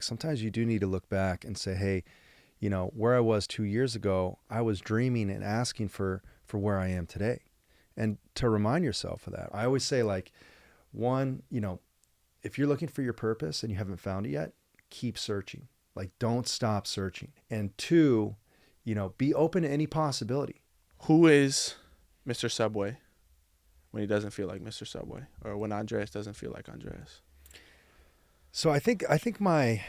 sometimes you do need to look back and say, hey, where I was 2 years ago, I was dreaming and asking for where I am today. And to remind yourself of that. I always say, like, one, if you're looking for your purpose and you haven't found it yet, keep searching. Like, don't stop searching. And two, be open to any possibility. Who is Mr. Subway when he doesn't feel like Mr. Subway, or when Andreas doesn't feel like Andreas? So I think my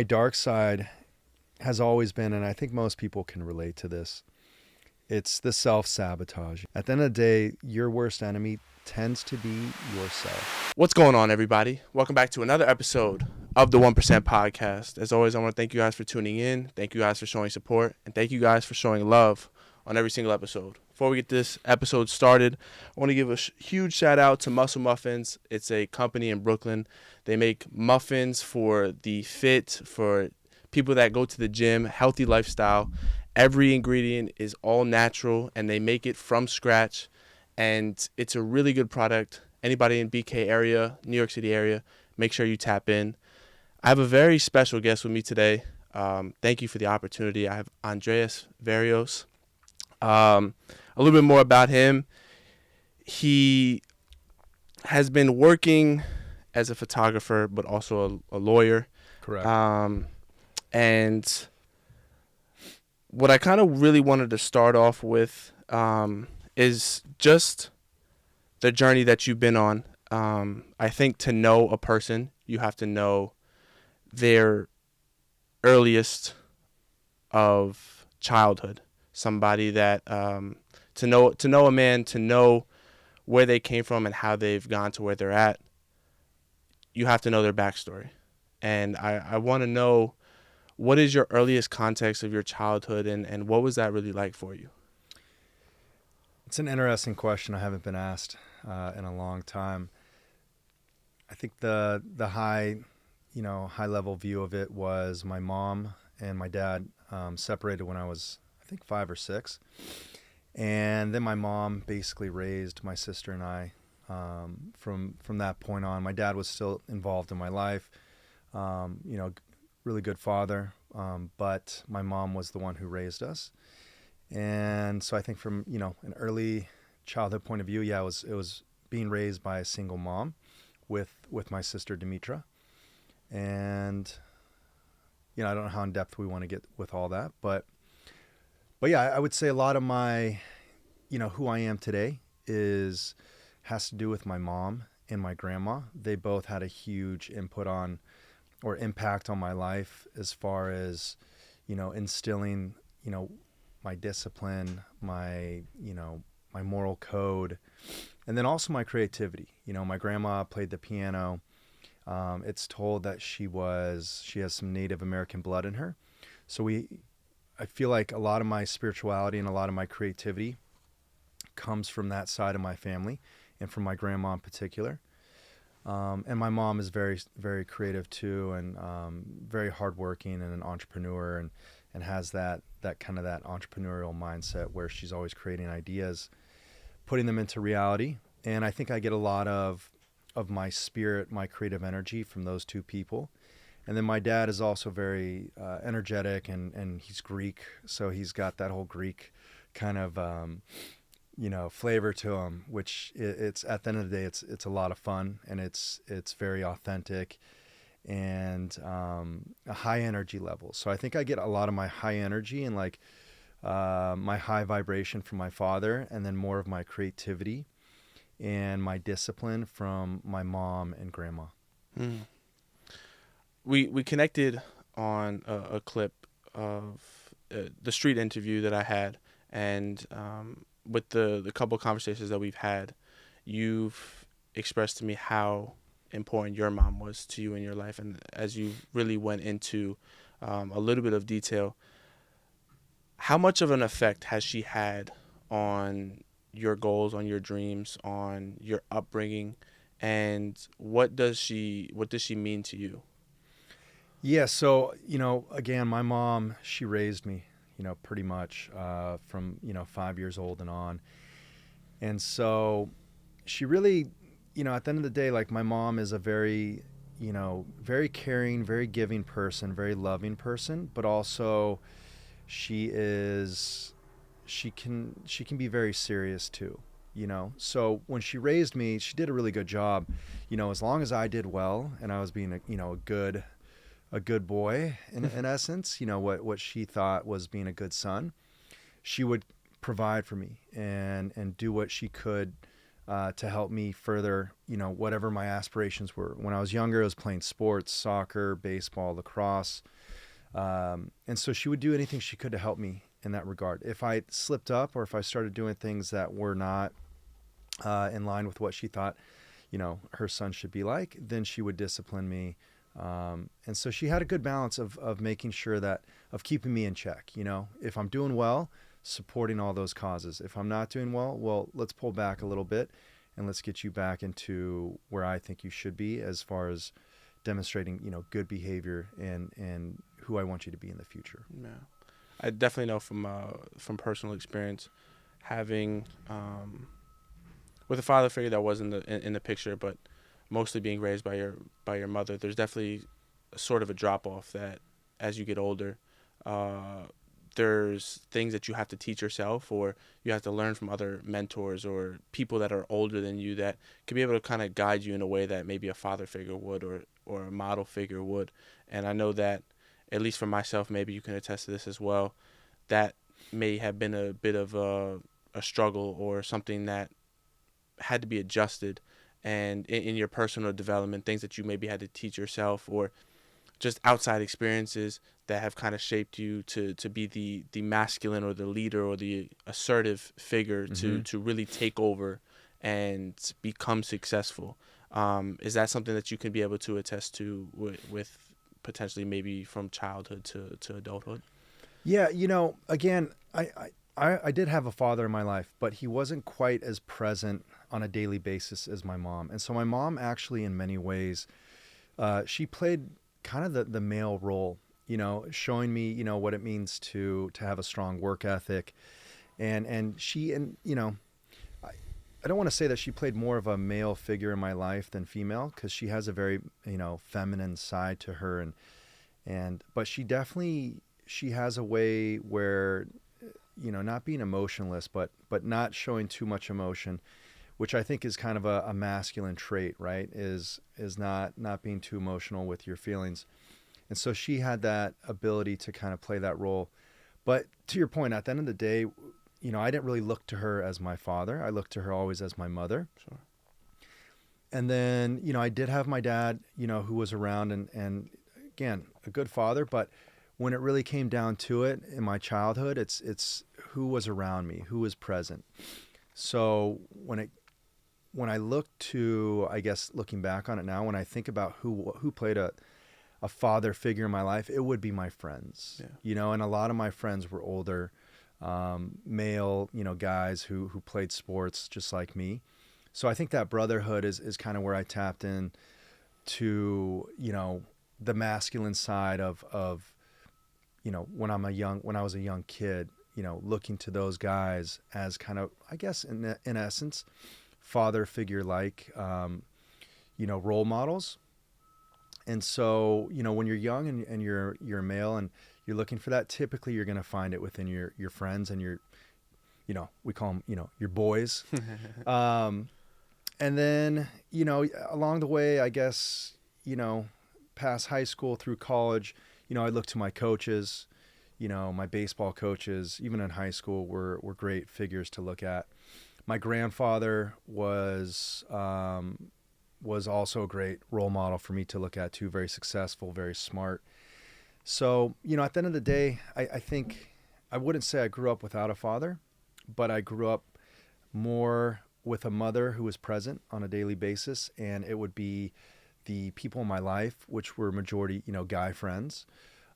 dark side has always been, and I think most people can relate to this, it's the self-sabotage. At the end of the day, your worst enemy tends to be yourself. What's going on, everybody? Welcome back to another episode of the 1% Podcast. As always, I want to thank you guys for tuning in. Thank you guys for showing support. And thank you guys for showing love on every single episode. Before we get this episode started, I want to give a huge shout out to Muscle Muffins. It's a company in Brooklyn. They make muffins for the fit, for people that go to the gym, healthy lifestyle. Every ingredient is all natural, and they make it from scratch. And it's a really good product. Anybody in BK area, New York City area, make sure you tap in. I have a very special guest with me today. Thank you for the opportunity. I have Andreas Varios. A little bit more about him. He has been working as a photographer, but also a lawyer. Correct. And what I kind of really wanted to start off with is just the journey that you've been on. I think to know a person, you have to know their earliest of childhood. Somebody that to know a man, to know where they came from and how they've gone to where they're at, you have to know their backstory. And I want to know, what is your earliest context of your childhood, and what was that really like for you? It's an interesting question. I haven't been asked in a long time. I think the high level view of it was my mom and my dad separated when I was, I think, 5 or 6. And then my mom basically raised my sister and I from that point on. My dad was still involved in my life, really good father, but my mom was the one who raised us. And so I think from, an early childhood point of view, it was being raised by a single mom with my sister Dimitra. And, I don't know how in depth we want to get with all that, but yeah, I would say a lot of my, who I am today has to do with my mom and my grandma. They both had a huge impact on my life as far as, instilling, my discipline, my moral code, and then also my creativity. My grandma played the piano. It's told that she has some Native American blood in her. So I feel like a lot of my spirituality and a lot of my creativity comes from that side of my family and from my grandma in particular. And my mom is very, very creative too, and very hardworking and an entrepreneur, and has that kind of that entrepreneurial mindset where she's always creating ideas, putting them into reality. And I think I get a lot of my spirit, my creative energy from those two people. And then my dad is also very energetic, and he's Greek, so he's got that whole Greek kind of flavor to him, which it's at the end of the day, it's a lot of fun, and it's very authentic and a high energy level. So I think I get a lot of my high energy and my high vibration from my father, and then more of my creativity and my discipline from my mom and grandma. Mm. We connected on a clip of the street interview that I had, and with the couple of conversations that we've had, you've expressed to me how important your mom was to you in your life. And as you really went into a little bit of detail, how much of an effect has she had on your goals, on your dreams, on your upbringing, and what does she mean to you? Yeah, so, again, my mom, she raised me, pretty much from, 5 years old and on. And so she really, at the end of the day, like, my mom is a very, very caring, very giving person, very loving person, but also she can be very serious too. So when she raised me, she did a really good job. As long as I did well and I was being a good boy in essence, what she thought was being a good son, she would provide for me and do what she could to help me further, whatever my aspirations were. When I was younger, I was playing sports, soccer, baseball, lacrosse. And so she would do anything she could to help me in that regard. If I slipped up or if I started doing things that were not in line with what she thought, her son should be like, then she would discipline me. And so she had a good balance of making sure of keeping me in check. If I'm doing well, supporting all those causes. If I'm not doing well, let's pull back a little bit and let's get you back into where I think you should be as far as demonstrating, good behavior and who I want you to be in the future. Yeah, I definitely know from personal experience, having with a father figure that was in the picture, but mostly being raised by your mother. There's definitely sort of a drop off that as you get older, there's things that you have to teach yourself, or you have to learn from other mentors or people that are older than you that can be able to kind of guide you in a way that maybe a father figure would or a model figure would. And I know that, at least for myself, maybe you can attest to this as well, that may have been a bit of a struggle or something that had to be adjusted, and in your personal development, things that you maybe had to teach yourself, or just outside experiences that have kind of shaped you to be the masculine or the leader or the assertive figure to really take over and become successful. Is that something that you can be able to attest to with potentially maybe from childhood to adulthood? Yeah, again, I did have a father in my life, but he wasn't quite as present on a daily basis as my mom. And so my mom actually, in many ways, she played kind of the male role, showing me, what it means to have a strong work ethic. I don't want to say that she played more of a male figure in my life than female, because she has a very, feminine side to her. But she has a way where, not being emotionless, but not showing too much emotion, which I think is kind of a masculine trait, right? Is not being too emotional with your feelings. And so she had that ability to kind of play that role. But to your point, at the end of the day, I didn't really look to her as my father. I looked to her always as my mother. Sure. And then, I did have my dad, who was around and again, a good father. But when it really came down to it in my childhood, it's who was around me, who was present. So when I look to, I guess, looking back on it now, when I think about who played a father figure in my life, it would be my friends. Yeah. And a lot of my friends were older, male, guys who played sports just like me. So I think that brotherhood is kind of where I tapped in to, the masculine side of when I was a young kid, looking to those guys as kind of, I guess, in essence, father figure like, role models. And so, when you're young and you're a male and you're looking for that, typically you're going to find it within your friends and your, we call them, your boys. And then, along the way, I guess, past high school through college, I look to my coaches, my baseball coaches, even in high school, were great figures to look at. My grandfather was also a great role model for me to look at too. Very successful, very smart. So, at the end of the day, I think I wouldn't say I grew up without a father, but I grew up more with a mother who was present on a daily basis. And it would be the people in my life, which were majority, guy friends,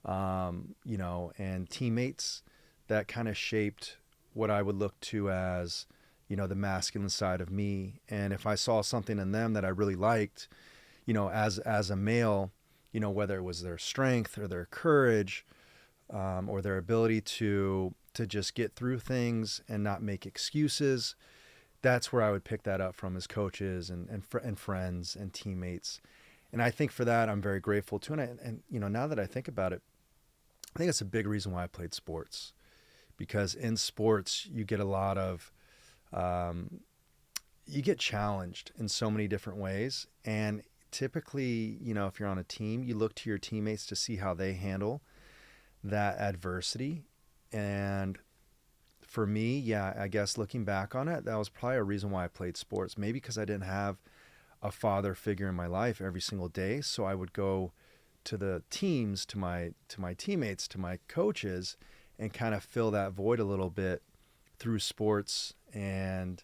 and teammates that kind of shaped what I would look to as, the masculine side of me. And if I saw something in them that I really liked, as a male, whether it was their strength or their courage, or their ability to just get through things and not make excuses, that's where I would pick that up from as coaches and friends and teammates. And I think for that, I'm very grateful too. And now that I think about it, I think it's a big reason why I played sports, because in sports, you get a lot of, you get challenged in so many different ways. And typically, if you're on a team, you look to your teammates to see how they handle that adversity. And for me, yeah, I guess looking back on it, that was probably a reason why I played sports. Maybe because I didn't have a father figure in my life every single day. So I would go to the teams, to my teammates, to my coaches, and kind of fill that void a little bit through sports and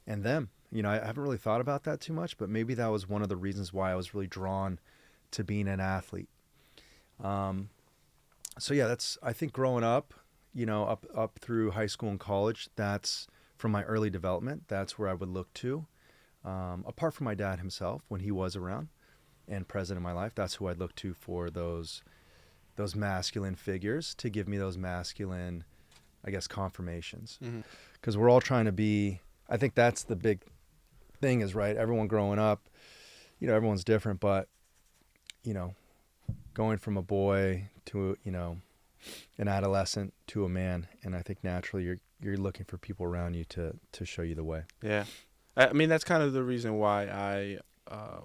them. I haven't really thought about that too much, but maybe that was one of the reasons why I was really drawn to being an athlete. So yeah, I think growing up, up through high school and college, that's from my early development. That's where I would look to. Apart from my dad himself, when he was around and present in my life, that's who I'd look to for those masculine figures, to give me those masculine, I guess, confirmations. Because we're all trying to be, I think that's the big thing is, right, everyone growing up, everyone's different, but, going from a boy to, an adolescent to a man, and I think naturally you're looking for people around you to show you the way. Yeah. I mean, that's kind of the reason why I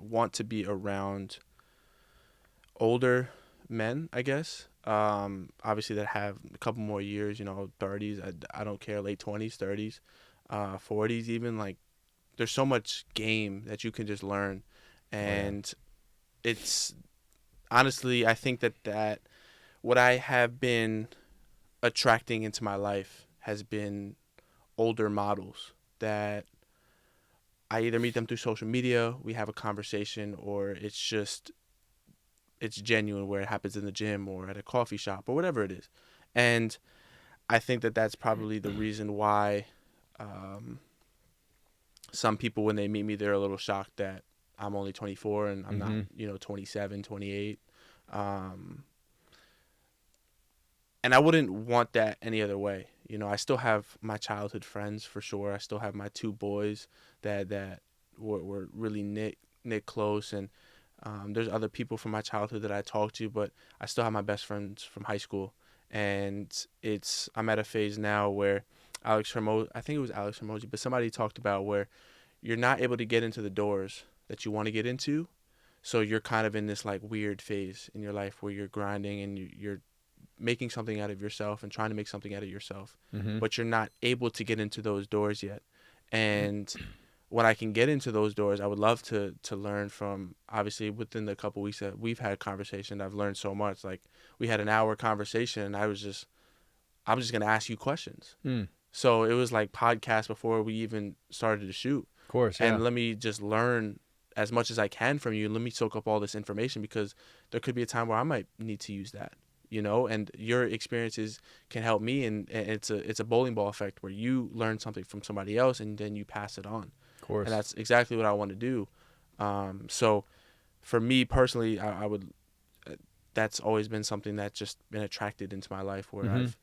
want to be around older men, I guess. Obviously, that have a couple more years, 30s. I don't care, late 20s, 30s, 40s even. Like, there's so much game that you can just learn. And it's, honestly, I think that what I have been attracting into my life has been older models that I either meet them through social media, we have a conversation, or it's genuine where it happens in the gym or at a coffee shop or whatever it is. And I think that that's probably the reason why some people, when they meet me, they're a little shocked that I'm only 24 and I'm not, 27, 28. And I wouldn't want that any other way. I still have my childhood friends for sure. I still have my two boys that were really knit close, and there's other people from my childhood that I talk to, but I still have my best friends from high school. And I'm at a phase now where I think it was Alex Hermosi, but somebody talked about where you're not able to get into the doors that you want to get into. So you're kind of in this like weird phase in your life where you're grinding and you're making something out of yourself and trying to make something out of yourself, but you're not able to get into those doors yet. And when I can get into those doors, I would love to learn from, obviously within the couple weeks that we've had a conversation, I've learned so much. Like, we had an hour conversation and I'm just going to ask you questions. So it was like podcast before we even started to shoot. Of course. Yeah. And let me just learn as much as I can from you. Let me soak up all this information, because there could be a time where I might need to use that. And your experiences can help me, and it's a bowling ball effect where you learn something from somebody else and then you pass it on. Of course. And that's exactly what I want to do. So for me personally, I would, that's always been something that's just been attracted into my life, where I've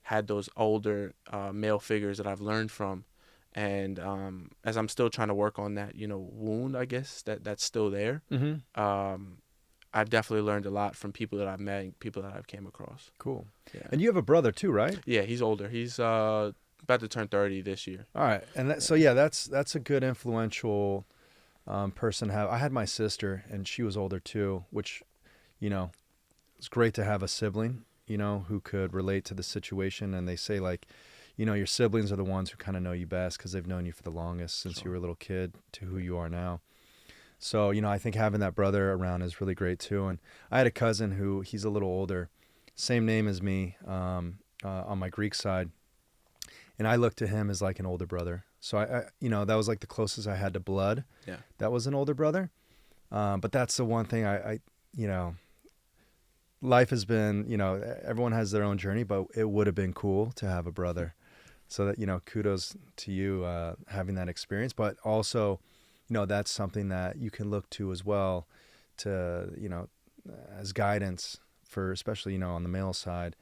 had those older male figures that I've learned from. And as I'm still trying to work on that, wound, I guess, that's still there. I've definitely learned a lot from people that I've met and people that I've came across. Cool. Yeah. And you have a brother too, right? Yeah, he's older. He's about to turn 30 this year. All right. And that's a good influential person to have. I had my sister, and she was older too, which, it's great to have a sibling, who could relate to the situation. And they say, like, your siblings are the ones who kind of know you best because they've known you for the longest since you were a little kid to who you are now. So, I think having that brother around is really great too. And I had a cousin he's a little older, same name as me, on my Greek side. And I looked to him as like an older brother. So I that was like the closest I had to blood. Yeah. That was an older brother. But that's the one thing I life has been, everyone has their own journey, but it would have been cool to have a brother. So that, kudos to you, having that experience, but also, that's something that you can look to as well to, as guidance for, especially, on the male side,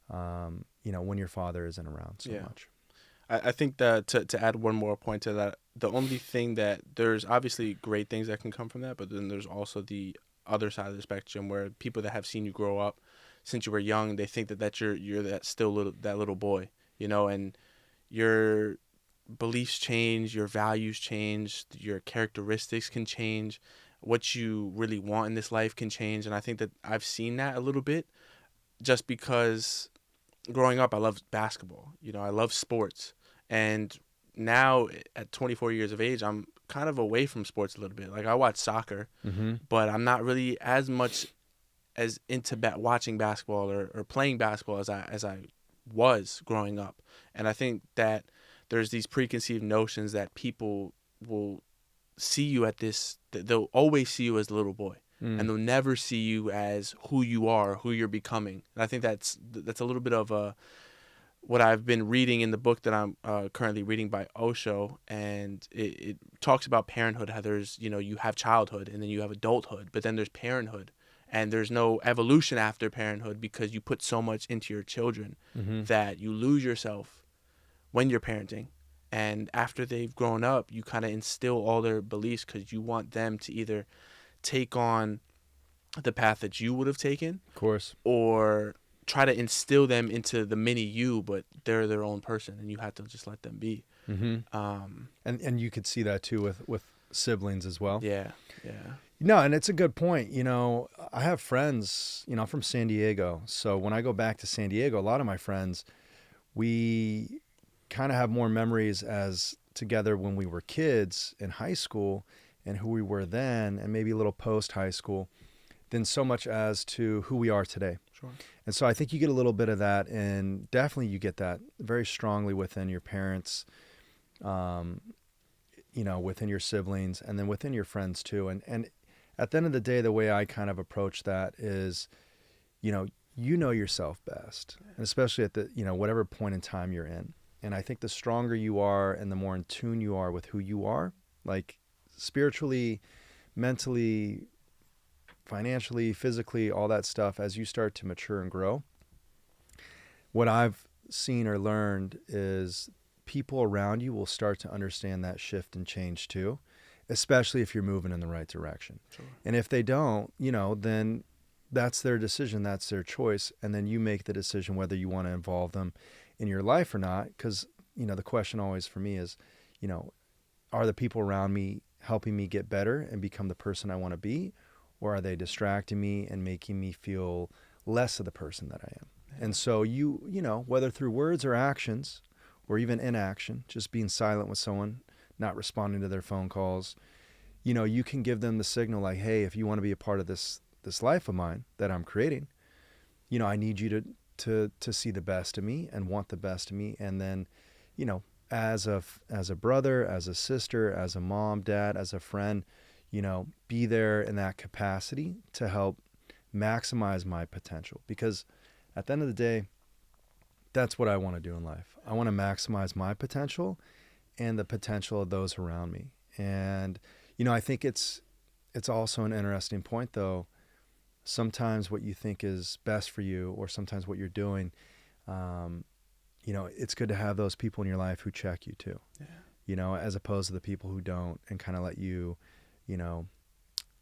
when your father isn't around so much. I think that to add one more point to that, the only thing that there's obviously great things that can come from that, but then there's also the other side of the spectrum, where people that have seen you grow up since you were young, they think that you're that still little boy, and your beliefs change, your values change, your characteristics can change, what you really want in this life can change. And I think that I've seen that a little bit just because growing up I loved basketball. I love sports. And now at 24 years of age, I'm kind of away from sports a little bit. Like, I watch soccer, but I'm not really as much as into watching basketball or playing basketball as I was growing up. And I think that there's these preconceived notions that people will see you they'll always see you as a little boy, and they'll never see you as who you are, who you're becoming. And I think that's a little bit of what I've been reading in the book that I'm currently reading by Osho, and it talks about parenthood, how there's, you have childhood and then you have adulthood, but then there's parenthood. And there's no evolution after parenthood because you put so much into your children that you lose yourself when you're parenting. And after they've grown up, you kind of instill all their beliefs because you want them to either take on the path that you would have taken, of course, or try to instill them into the mini you, but they're their own person and you have to just let them be. And you could see that too with siblings as well. Yeah. No, and it's a good point. I have friends, I'm from San Diego. So when I go back to San Diego, a lot of my friends, we kind of have more memories as together when we were kids in high school and who we were then, and maybe a little post high school, than so much as to who we are today. Sure. And so I think you get a little bit of that, and definitely you get that very strongly within your parents, within your siblings, and then within your friends too. And at the end of the day, the way I kind of approach that is, you know yourself best, and especially at the, whatever point in time you're in. And I think the stronger you are and the more in tune you are with who you are, like spiritually, mentally, financially, physically, all that stuff, as you start to mature and grow, what I've seen or learned is people around you will start to understand that shift and change too, especially if you're moving in the right direction. Sure. And if they don't, then that's their decision, that's their choice. And then you make the decision whether you want to involve them in your life or not. Because, the question always for me is, are the people around me helping me get better and become the person I want to be? Or are they distracting me and making me feel less of the person that I am? Yeah. And so whether through words or actions, or even inaction, just being silent with someone, not responding to their phone calls, you can give them the signal like, hey, if you want to be a part of this life of mine that I'm creating, I need you to see the best of me and want the best of me. And then, as a brother, as a sister, as a mom, dad, as a friend, be there in that capacity to help maximize my potential. Because at the end of the day, that's what I want to do in life. I want to maximize my potential and the potential of those around me. And, I think it's also an interesting point, though. Sometimes what you think is best for you, or sometimes what you're doing, it's good to have those people in your life who check you too, as opposed to the people who don't and kind of let you,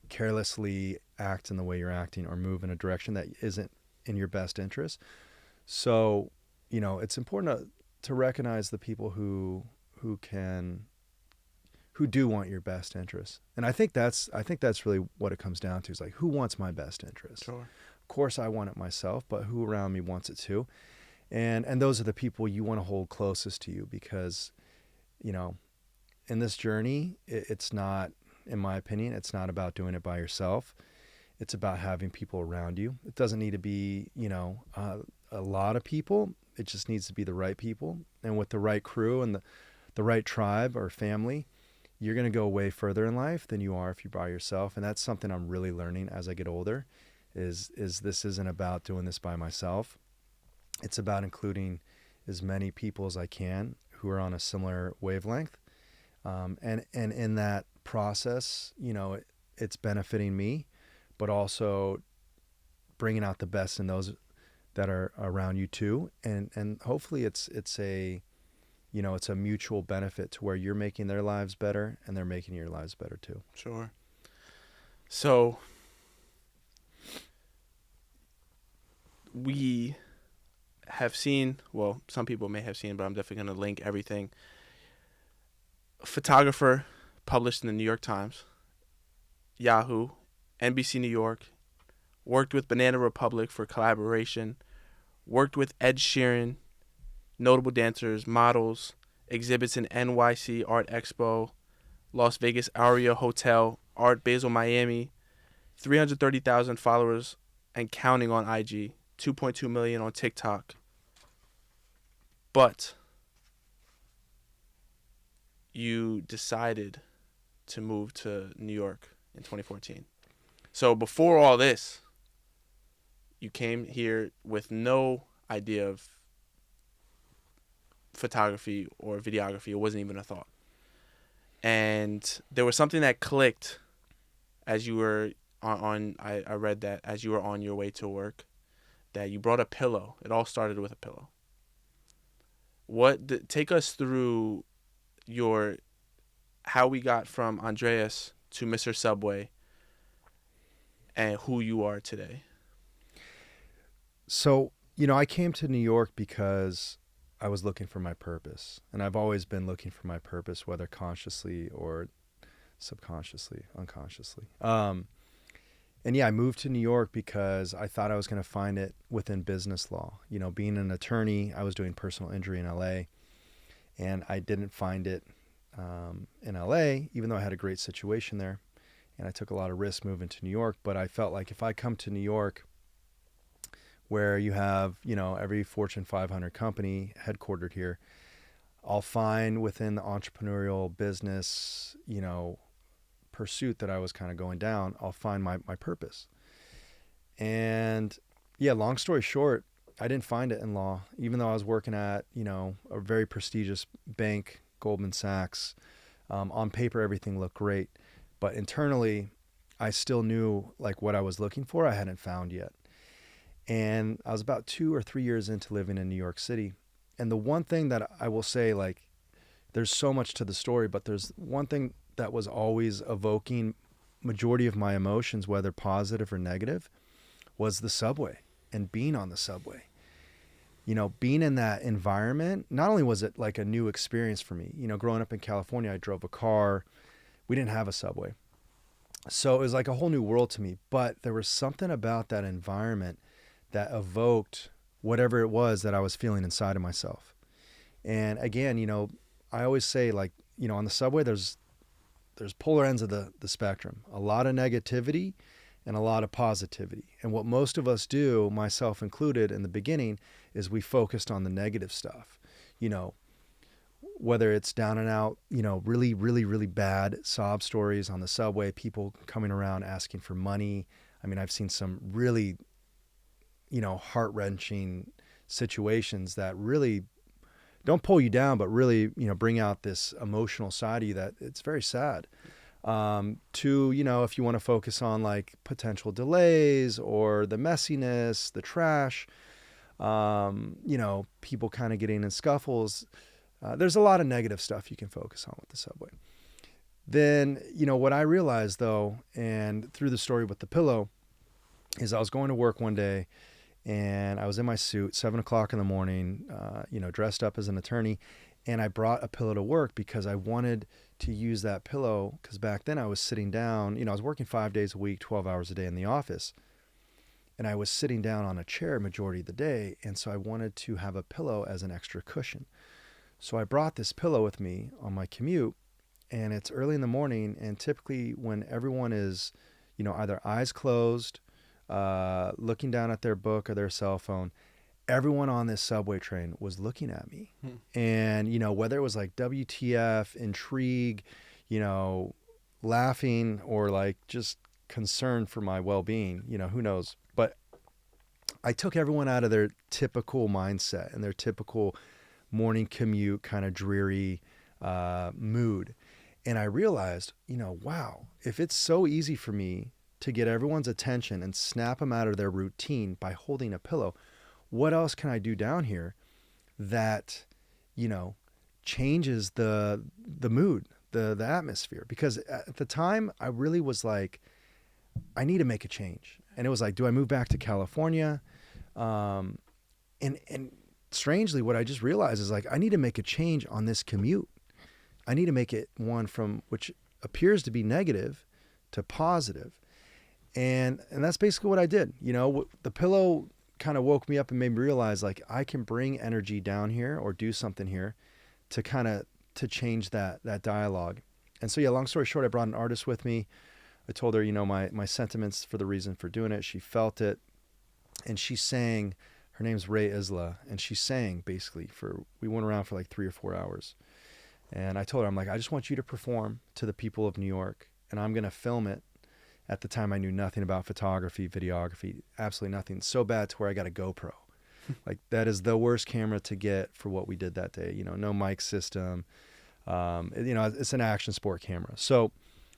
carelessly act in the way you're acting or move in a direction that isn't in your best interest. So, it's important to recognize the people who do want your best interest. And I think that's really what it comes down to, is like, who wants my best interest? Sure. Of course I want it myself, but who around me wants it too? And those are the people you want to hold closest to you, because, in this journey, it's not, in my opinion, it's not about doing it by yourself. It's about having people around you. It doesn't need to be, a lot of people. It just needs to be the right people. And with the right crew and the right tribe or family, you're going to go way further in life than you are if you're by yourself. And that's something I'm really learning as I get older, is this isn't about doing this by myself. It's about including as many people as I can who are on a similar wavelength. And in that process, it's benefiting me, but also bringing out the best in those that are around you too. And hopefully it's a mutual benefit to where you're making their lives better and they're making your lives better too. Sure. So we have seen, well, some people may have seen, but I'm definitely going to link everything. A photographer published in the New York Times, Yahoo, NBC New York, worked with Banana Republic for collaboration, worked with Ed Sheeran, notable dancers, models, exhibits in NYC Art Expo, Las Vegas Aria Hotel, Art Basel Miami, 330,000 followers and counting on IG, 2.2 million on TikTok. But you decided to move to New York in 2014. So before all this, you came here with no idea of photography or videography. It wasn't even a thought. And there was something that clicked as you were I read that as you were on your way to work, that you brought a pillow. It all started with a pillow. Take us through how we got from Andreas to Mr. Subway and who you are today. So, I came to New York because I was looking for my purpose. And I've always been looking for my purpose, whether consciously or subconsciously, unconsciously. And yeah, I moved to New York because I thought I was going to find it within business law. Being an attorney, I was doing personal injury in LA, and I didn't find it in LA, even though I had a great situation there. And I took a lot of risks moving to New York, but I felt like if I come to New York, where you have, every Fortune 500 company headquartered here, I'll find within the entrepreneurial business, pursuit that I was kind of going down, I'll find my purpose. And yeah, long story short, I didn't find it in law, even though I was working at, a very prestigious bank, Goldman Sachs. On paper, everything looked great, but internally, I still knew like what I was looking for, I hadn't found yet. And I was about 2 or 3 years into living in New York City. And the one thing that I will say, like, there's so much to the story, but there's one thing that was always evoking majority of my emotions, whether positive or negative, was the subway and being on the subway. Being in that environment, not only was it like a new experience for me, growing up in California, I drove a car. We didn't have a subway. So it was like a whole new world to me. But there was something about that environment that evoked whatever it was that I was feeling inside of myself. And again, I always say, like, on the subway, there's polar ends of the spectrum, a lot of negativity and a lot of positivity. And what most of us do, myself included in the beginning, is we focused on the negative stuff, whether it's down and out, really, really, really bad sob stories on the subway, people coming around asking for money. I mean, I've seen some really, heart-wrenching situations that really don't pull you down, but really, bring out this emotional side of you that it's very sad. To, if you want to focus on like potential delays or the messiness, the trash, people kind of getting in scuffles. There's a lot of negative stuff you can focus on with the subway. Then, what I realized though, and through the story with the pillow, is I was going to work one day and I was in my suit, 7:00 in the morning, dressed up as an attorney. And I brought a pillow to work because I wanted to use that pillow because back then I was sitting down, I was working 5 days a week, 12 hours a day in the office. And I was sitting down on a chair majority of the day. And so I wanted to have a pillow as an extra cushion. So I brought this pillow with me on my commute, and it's early in the morning. And typically when everyone is, either eyes closed, looking down at their book or their cell phone, everyone on this subway train was looking at me. And, whether it was like WTF, intrigue, laughing, or like just concern for my well-being, who knows. But I took everyone out of their typical mindset and their typical morning commute kind of dreary mood. And I realized, wow, if it's so easy for me to get everyone's attention and snap them out of their routine by holding a pillow, what else can I do down here that, changes the mood, the atmosphere? Because at the time I really was like, I need to make a change. And it was like, do I move back to California? And strangely, what I just realized is like, I need to make a change on this commute. I need to make it one from which appears to be negative to positive. And that's basically what I did. You know, the pillow kind of woke me up and made me realize like I can bring energy down here or do something here to kind of to change that dialogue. And so yeah, long story short, I brought an artist with me. I told her, you know, my sentiments for the reason for doing it. She felt it, and she sang. Her name's Ray Isla, and she sang basically we went around for like 3 or 4 hours. And I told her, I'm like, I just want you to perform to the people of New York, and I'm going to film it. At the time, I knew nothing about photography, videography, absolutely nothing. So bad to where I got a GoPro. Like, that is the worst camera to get for what we did that day. You know, no mic system. You know, it's an action sport camera. So,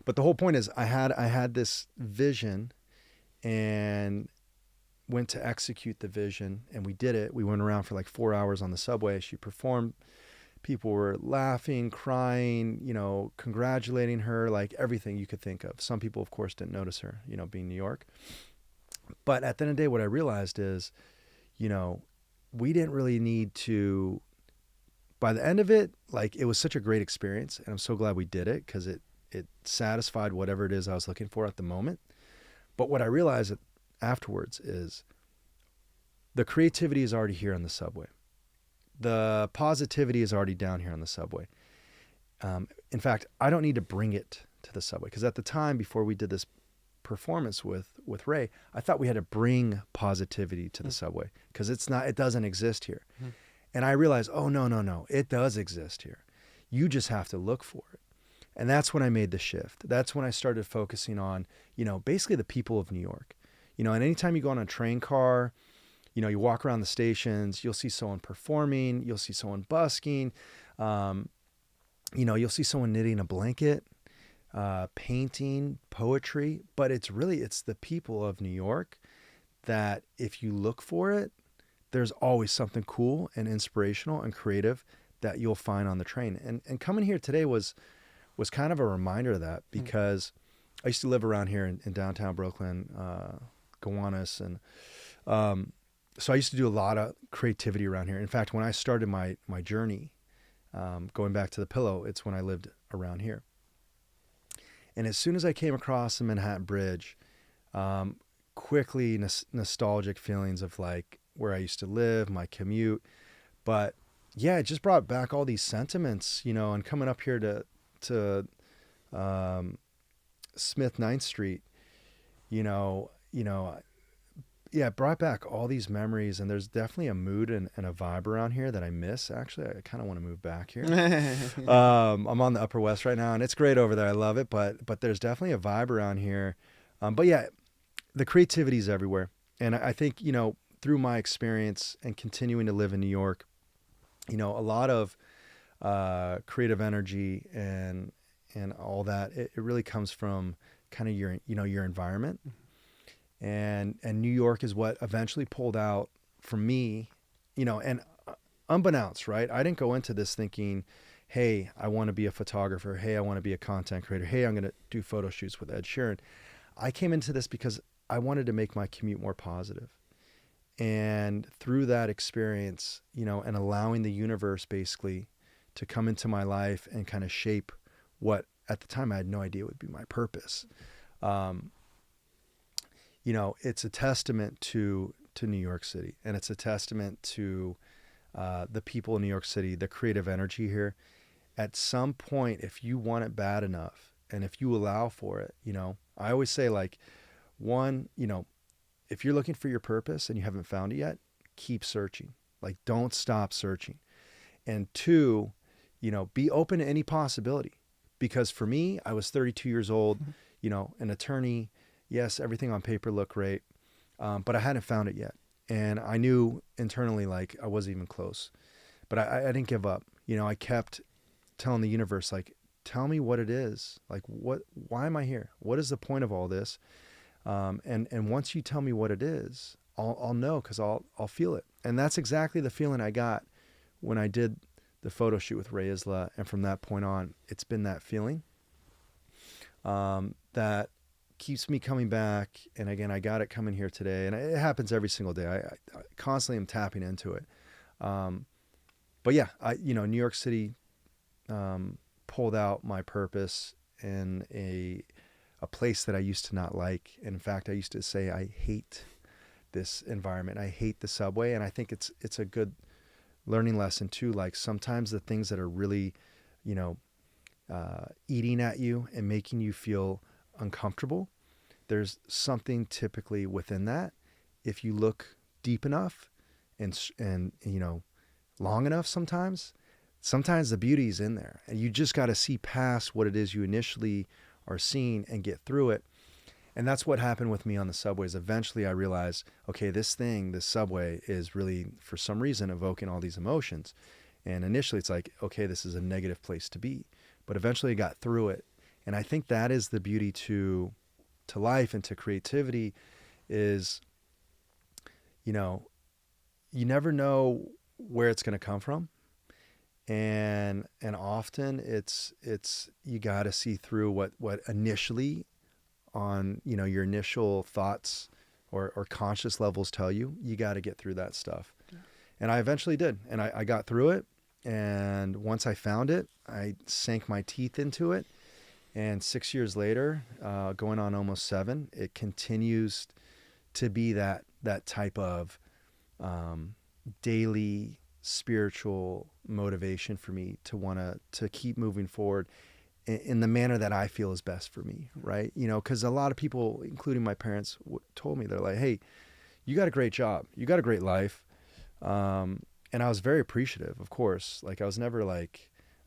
but the whole point is I had this vision and went to execute the vision, and we did it. We went around for like 4 hours on the subway. She performed. People were laughing, crying, you know, congratulating her, like everything you could think of. Some people, of course, didn't notice her, you know, being New York. But at the end of the day, what I realized is, you know, we didn't really need to, by the end of it, like, it was such a great experience. And I'm so glad we did it because it satisfied whatever it is I was looking for at the moment. But what I realized afterwards is the creativity is already here on the subway. The positivity is already down here on the subway. In fact, I don't need to bring it to the subway, because at the time before we did this performance with Ray, I thought we had to bring positivity to the subway because it doesn't exist here. And I realized, oh, no, it does exist here. You just have to look for it. And that's when I made the shift. That's when I started focusing on, you know, basically the people of New York. You know, and anytime you go on a train car, you know, you walk around the stations, you'll see someone performing, you'll see someone busking, you know, you'll see someone knitting a blanket, painting, poetry, but it's the people of New York that if you look for it, there's always something cool and inspirational and creative that you'll find on the train. And coming here today was kind of a reminder of that, because I used to live around here in downtown Brooklyn, Gowanus, and so I used to do a lot of creativity around here. In fact, when I started my journey, going back to the pillow, it's when I lived around here. And as soon as I came across the Manhattan Bridge, quickly nostalgic feelings of like where I used to live, my commute. But yeah, it just brought back all these sentiments, you know, and coming up here to Smith 9th Street, you know, yeah, it brought back all these memories, and there's definitely a mood and a vibe around here that I miss. Actually, I kind of want to move back here. I'm on the Upper West right now, and it's great over there. I love it, but there's definitely a vibe around here. But yeah, the creativity is everywhere, and I think, you know, through my experience and continuing to live in New York, you know, a lot of creative energy and all that, it really comes from kind of your environment. And New York is what eventually pulled out for me, you know, and unbeknownst, right? I didn't go into this thinking, hey, I want to be a photographer. Hey, I want to be a content creator. Hey, I'm going to do photo shoots with Ed Sheeran. I came into this because I wanted to make my commute more positive. And through that experience, you know, and allowing the universe basically to come into my life and kind of shape what at the time I had no idea would be my purpose. You know, it's a testament to New York City, and it's a testament to the people in New York City, the creative energy here. At some point, if you want it bad enough, and if you allow for it, you know, I always say, like, one, you know, if you're looking for your purpose and you haven't found it yet, keep searching. Like, don't stop searching. And two, you know, be open to any possibility. Because for me, I was 32 years old, you know, an attorney. Yes, everything on paper looked great, but I hadn't found it yet. And I knew internally, like, I wasn't even close. But I didn't give up. You know, I kept telling the universe, like, tell me what it is. Like, why am I here? What is the point of all this? And once you tell me what it is, I'll know, because I'll feel it. And that's exactly the feeling I got when I did the photo shoot with Ray Isla. And from that point on, it's been that feeling that keeps me coming back. And again, I got it coming here today, and it happens every single day. I constantly am tapping into it. But yeah, New York City pulled out my purpose in a place that I used to not like. In fact, I used to say I hate this environment. I hate the subway, and I think it's a good learning lesson too. Like sometimes the things that are really, eating at you and making you feel uncomfortable, there's something typically within that. If you look deep enough and long enough, sometimes the beauty is in there, and you just got to see past what it is you initially are seeing and get through it. And that's what happened with me on the subways. Eventually I realized, okay, this subway is really, for some reason, evoking all these emotions. And initially it's like, okay, this is a negative place to be. But eventually I got through it. And I think that is the beauty to life and to creativity is, you never know where it's going to come from. And often it's you got to see through what initially on, your initial thoughts or conscious levels tell you. You got to get through that stuff. Yeah. And I eventually did. And I got through it. And once I found it, I sank my teeth into it. And 6 years later, going on almost 7, it continues to be that type of daily spiritual motivation for me to want to keep moving forward in the manner that I feel is best for me, right? Because a lot of people, including my parents, told me, they're like, hey, you got a great job. You got a great life. And I was very appreciative, of course. Like I was never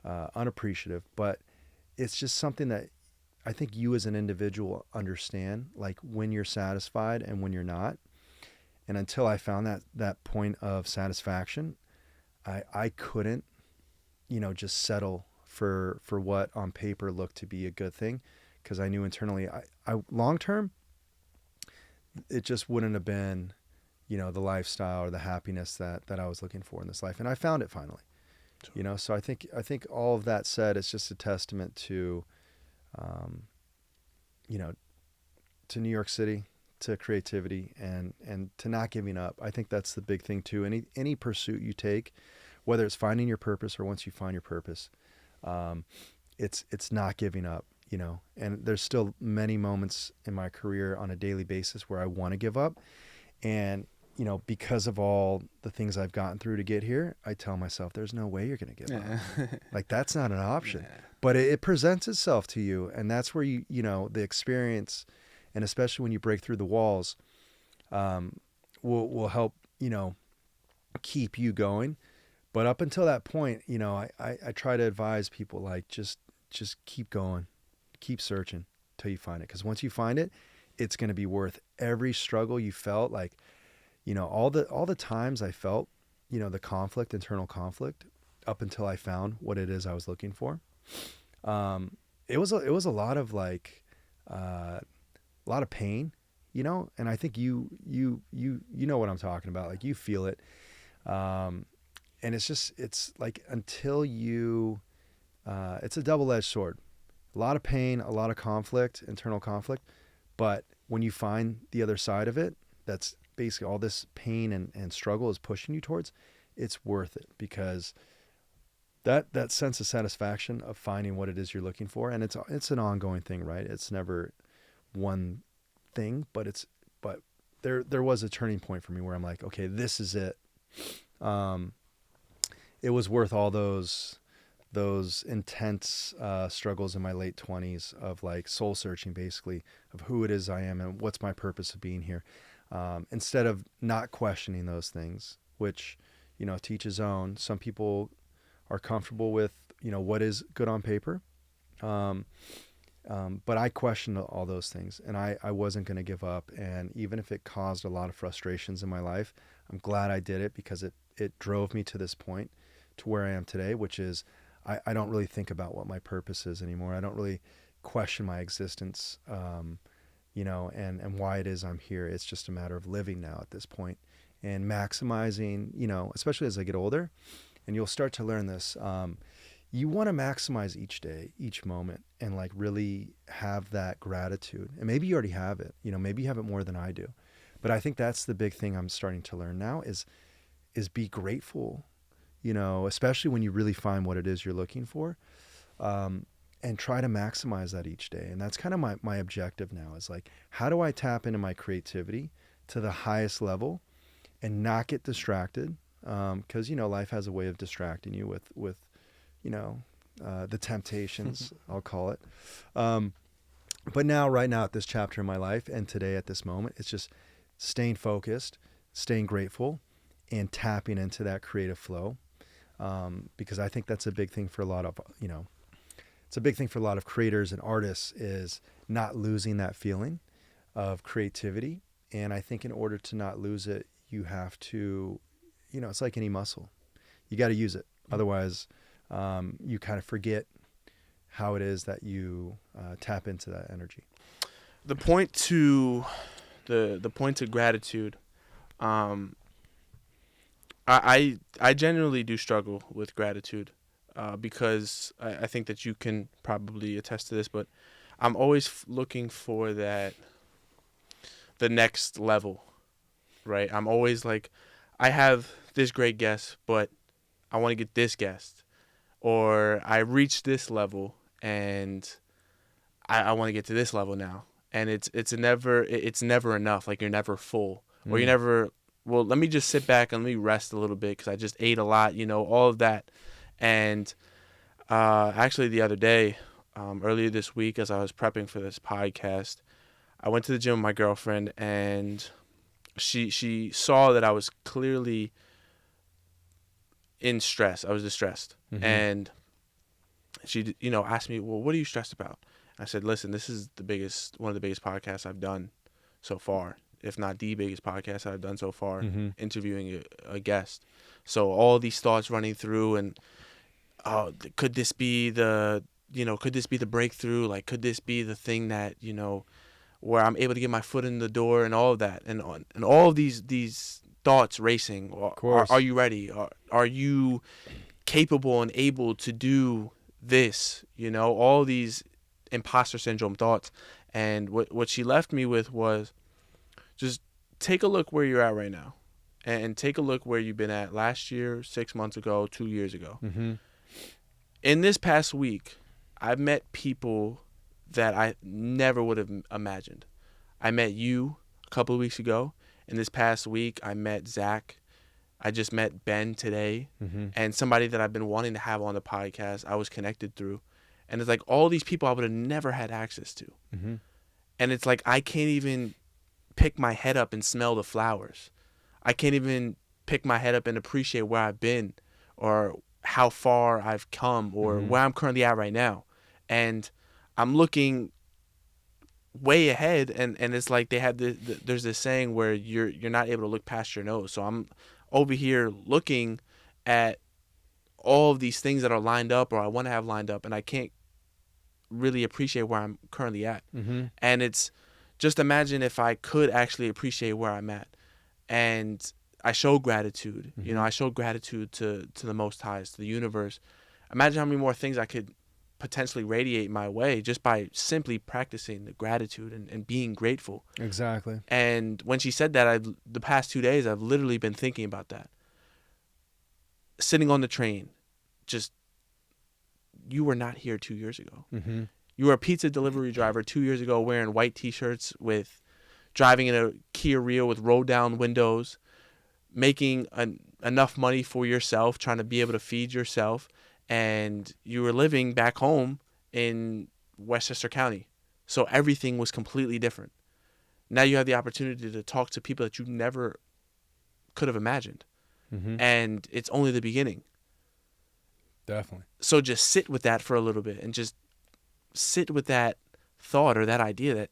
unappreciative, but it's just something that I think you as an individual understand, like when you're satisfied and when you're not. And until I found that point of satisfaction, I couldn't, just settle for what on paper looked to be a good thing, because I knew internally, I long term, it just wouldn't have been, the lifestyle or the happiness that I was looking for in this life, and I found it finally. Sure. So I think all of that said, it's just a testament to, to New York City, to creativity, and to not giving up. I think that's the big thing too. Any pursuit you take, whether it's finding your purpose or once you find your purpose, it's not giving up, and there's still many moments in my career on a daily basis where I want to give up. And, because of all the things I've gotten through to get here, I tell myself, there's no way you're going to give up. Like, that's not an option. Yeah. But it presents itself to you. And that's where the experience, and especially when you break through the walls, will help, keep you going. But up until that point, I try to advise people, like, just keep going, keep searching till you find it. Because once you find it, it's going to be worth every struggle you felt. Like, all the times I felt, the conflict, internal conflict, up until I found what it is I was looking for. It was a lot of a lot of pain, and I think you know what I'm talking about. Like, you feel it. And it's like, until you, it's a double-edged sword, a lot of pain, a lot of conflict, internal conflict. But when you find the other side of it, that's basically all this pain and struggle is pushing you towards, it's worth it, because that sense of satisfaction of finding what it is you're looking for, and it's an ongoing thing, right? It's never one thing, but there was a turning point for me where I'm like, okay, this is it. It was worth all those intense struggles in my late 20s of like soul searching, basically, of who it is I am and what's my purpose of being here. Instead of not questioning those things, which, to each his own. Some people are comfortable with, what is good on paper. But I questioned all those things, and I wasn't going to give up. And even if it caused a lot of frustrations in my life, I'm glad I did it, because it drove me to this point, to where I am today, which is I don't really think about what my purpose is anymore. I don't really question my existence, and why it is I'm here. It's just a matter of living now at this point and maximizing, especially as I get older, and you'll start to learn this. you want to maximize each day, each moment, and like really have that gratitude. And maybe you already have it, maybe you have it more than I do. But I think that's the big thing I'm starting to learn now is be grateful, especially when you really find what it is you're looking for. And try to maximize that each day. And that's kind of my objective now is like, how do I tap into my creativity to the highest level and not get distracted? Because, life has a way of distracting you with the temptations, I'll call it. But right now at this chapter in my life and today at this moment, it's just staying focused, staying grateful, and tapping into that creative flow. Because I think that's a big thing for a lot of, it's a big thing for a lot of creators and artists is not losing that feeling of creativity. And I think in order to not lose it, you have to, it's like any muscle. You got to use it. Otherwise, you kind of forget how it is that you tap into that energy. The point to gratitude, I genuinely do struggle with gratitude. Because I think that you can probably attest to this, but I'm always looking for the next level, right? I'm always like, I have this great guest, but I want to get this guest, or I reached this level and I want to get to this level now, and it's never enough. Like you're never full, or you never. Well, let me just sit back and let me rest a little bit because I just ate a lot, all of that. And actually the other day, earlier this week, as I was prepping for this podcast, I went to the gym with my girlfriend, and she saw that I was clearly in stress. I was distressed. Mm-hmm. And she, asked me, well, what are you stressed about? I said, listen, this is one of the biggest podcasts I've done so far, if not the biggest podcast I've done so far, interviewing a guest. So all these thoughts running through, and could this be the breakthrough? Like, could this be the thing that, where I'm able to get my foot in the door and all of that, and all of these thoughts racing. Of course. Are you ready? Are you capable and able to do this? All these imposter syndrome thoughts. And what she left me with was just take a look where you're at right now, and take a look where you've been at last year, 6 months ago, 2 years ago. Mm-hmm. In this past week, I've met people that I never would have imagined. I met you a couple of weeks ago. In this past week, I met Zach. I just met Ben today. Mm-hmm. And somebody that I've been wanting to have on the podcast, I was connected through. And it's like all these people I would have never had access to. Mm-hmm. And it's like I can't even pick my head up and smell the flowers. I can't even pick my head up and appreciate where I've been, or how far I've come, or where I'm currently at right now. And I'm looking way ahead, and it's like they have there's this saying where you're not able to look past your nose. So I'm over here looking at all of these things that are lined up, or I want to have lined up, and I can't really appreciate where I'm currently at. Mm-hmm. And it's just imagine if I could actually appreciate where I'm at, and I show gratitude. Mm-hmm. I show gratitude to the Most High, to the universe. Imagine how many more things I could potentially radiate my way just by simply practicing the gratitude and being grateful. Exactly. And when she said that, the past 2 days, I've literally been thinking about that. Sitting on the train, you were not here 2 years ago. Mm-hmm. You were a pizza delivery driver 2 years ago wearing white T-shirts, driving in a Kia Rio with roll down windows, making enough money for yourself, trying to be able to feed yourself, and you were living back home in Westchester County. So everything was completely different. Now you have the opportunity to talk to people that you never could have imagined. Mm-hmm. And it's only the beginning. Definitely. So just sit with that for a little bit, and just sit with that thought or that idea that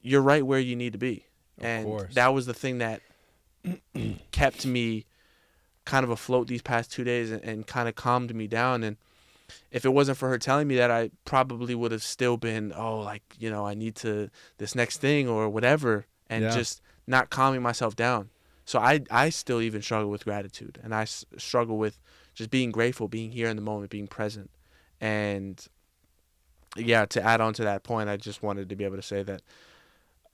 you're right where you need to be. Of course. That was the thing that kept me kind of afloat these past 2 days, and kind of calmed me down. And if it wasn't for her telling me that, I probably would have still been, I need to this next thing or whatever, and just not calming myself down. So I still even struggle with gratitude, and I struggle with just being grateful, being here in the moment, being present. And yeah, to add on to that point, I just wanted to be able to say that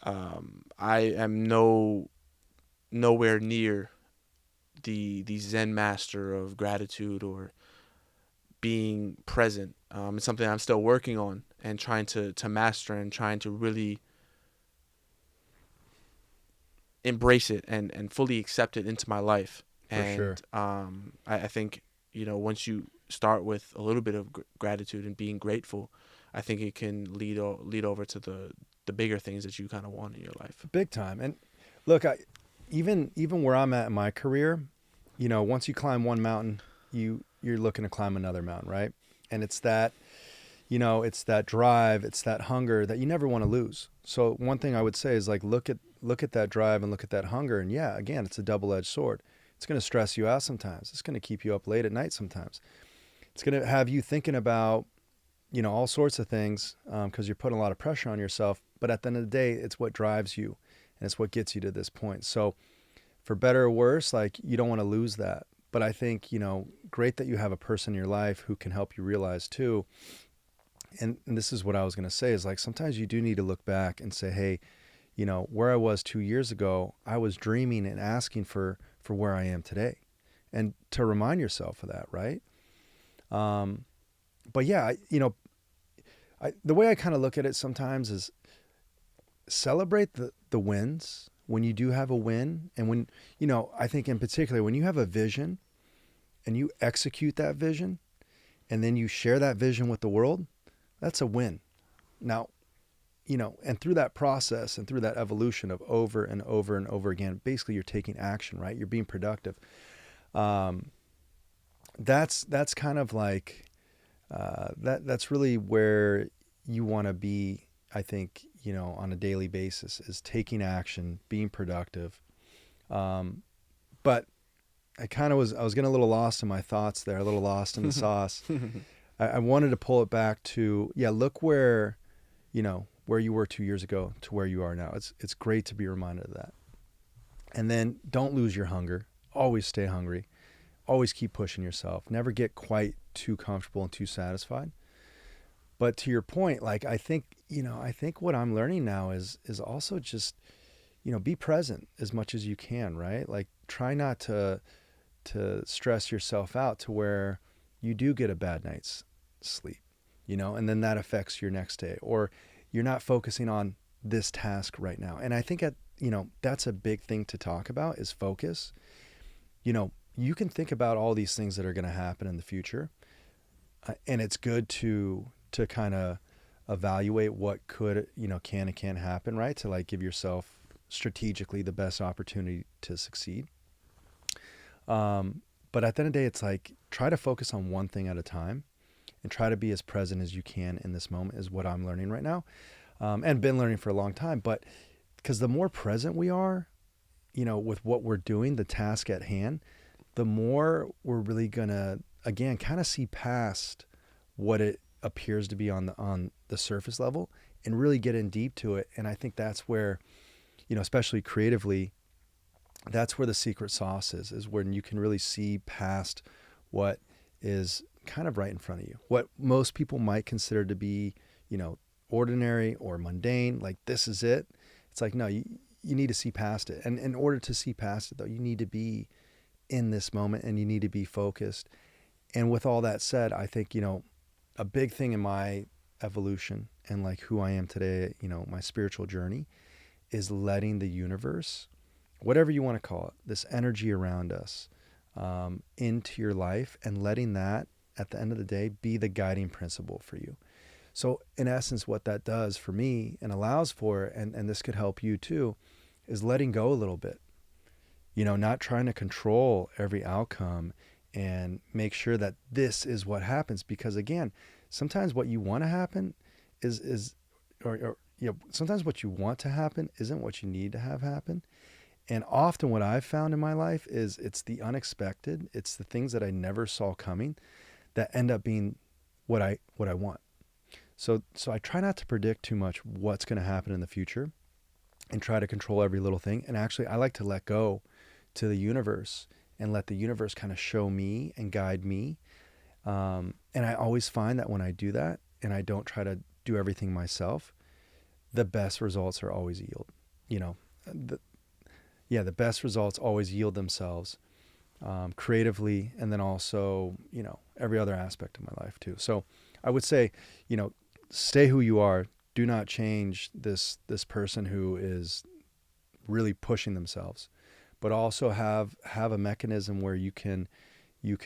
I am nowhere near the Zen master of gratitude or being present. It's something I'm still working on and trying to master and trying to really embrace it and fully accept it into my life. For And sure. I think, once you start with a little bit of gratitude and being grateful, I think it can lead over to the bigger things that you kind of want in your life. Big time. And look, even where I'm at in my career, once you climb one mountain, you're looking to climb another mountain, right? And it's that, it's that drive, it's that hunger that you never want to lose. So one thing I would say is like look at that drive and look at that hunger, and yeah, again, it's a double-edged sword. It's going to stress you out sometimes. It's going to keep you up late at night sometimes. It's going to have you thinking about, all sorts of things because you're putting a lot of pressure on yourself. But at the end of the day, it's what drives you, and it's what gets you to this point. So for better or worse, like you don't want to lose that. But I think, great that you have a person in your life who can help you realize too. And this is what I was going to say is like sometimes you do need to look back and say, hey, where I was 2 years ago, I was dreaming and asking for where I am today, and to remind yourself of that, right? But yeah, the way I kind of look at it sometimes is celebrate the wins when you do have a win. And when, I think in particular, when you have a vision and you execute that vision and then you share that vision with the world, that's a win. Now, and through that process and through that evolution of over and over and over again, basically you're taking action, right? You're being productive. That's kind of like, that's really where you want to be, I think, on a daily basis, is taking action, being productive. But I was getting a little lost in my thoughts there, a little lost in the sauce. I wanted to pull it back to, look where you were 2 years ago to where you are now. It's great to be reminded of that. And then don't lose your hunger. Always stay hungry. Always keep pushing yourself. Never get quite too comfortable and too satisfied. But to your point, like I think what I'm learning now is also just, be present as much as you can, right? Like try not to stress yourself out to where you do get a bad night's sleep, and then that affects your next day, or you're not focusing on this task right now. And I think that's a big thing to talk about is focus. You can think about all these things that are going to happen in the future. And it's good to kind of evaluate what could, can and can't happen, right? To like give yourself strategically the best opportunity to succeed. But at the end of the day, it's like, try to focus on one thing at a time and try to be as present as you can in this moment is what I'm learning right now. And been learning for a long time, but because the more present we are, with what we're doing, the task at hand, the more we're really gonna, again, kind of see past what it appears to be on the surface level and really get in deep to it. And I think that's where, especially creatively, that's where the secret sauce is when you can really see past what is kind of right in front of you. What most people might consider to be, ordinary or mundane, like this is it. It's like, no, you need to see past it. And in order to see past it though, you need to be in this moment and you need to be focused. And with all that said, I think, a big thing in my evolution and like who I am today, my spiritual journey is letting the universe, whatever you want to call it, this energy around us, into your life and letting that at the end of the day be the guiding principle for you. So in essence, what that does for me and allows for, and this could help you too, is letting go a little bit, not trying to control every outcome and make sure that this is what happens. Because again, sometimes what you want to happen sometimes what you want to happen isn't what you need to have happen. And often what I've found in my life is it's the unexpected. It's the things that I never saw coming that end up being what I want. So I try not to predict too much what's going to happen in the future and try to control every little thing. And actually I like to let go to the universe and let the universe kind of show me and guide me. And I always find that when I do that and I don't try to do everything myself, the best results are always yield, the best results always yield themselves, creatively. And then also, every other aspect of my life too. So I would say, stay who you are. Do not change this person who is really pushing themselves, but also have a mechanism where you can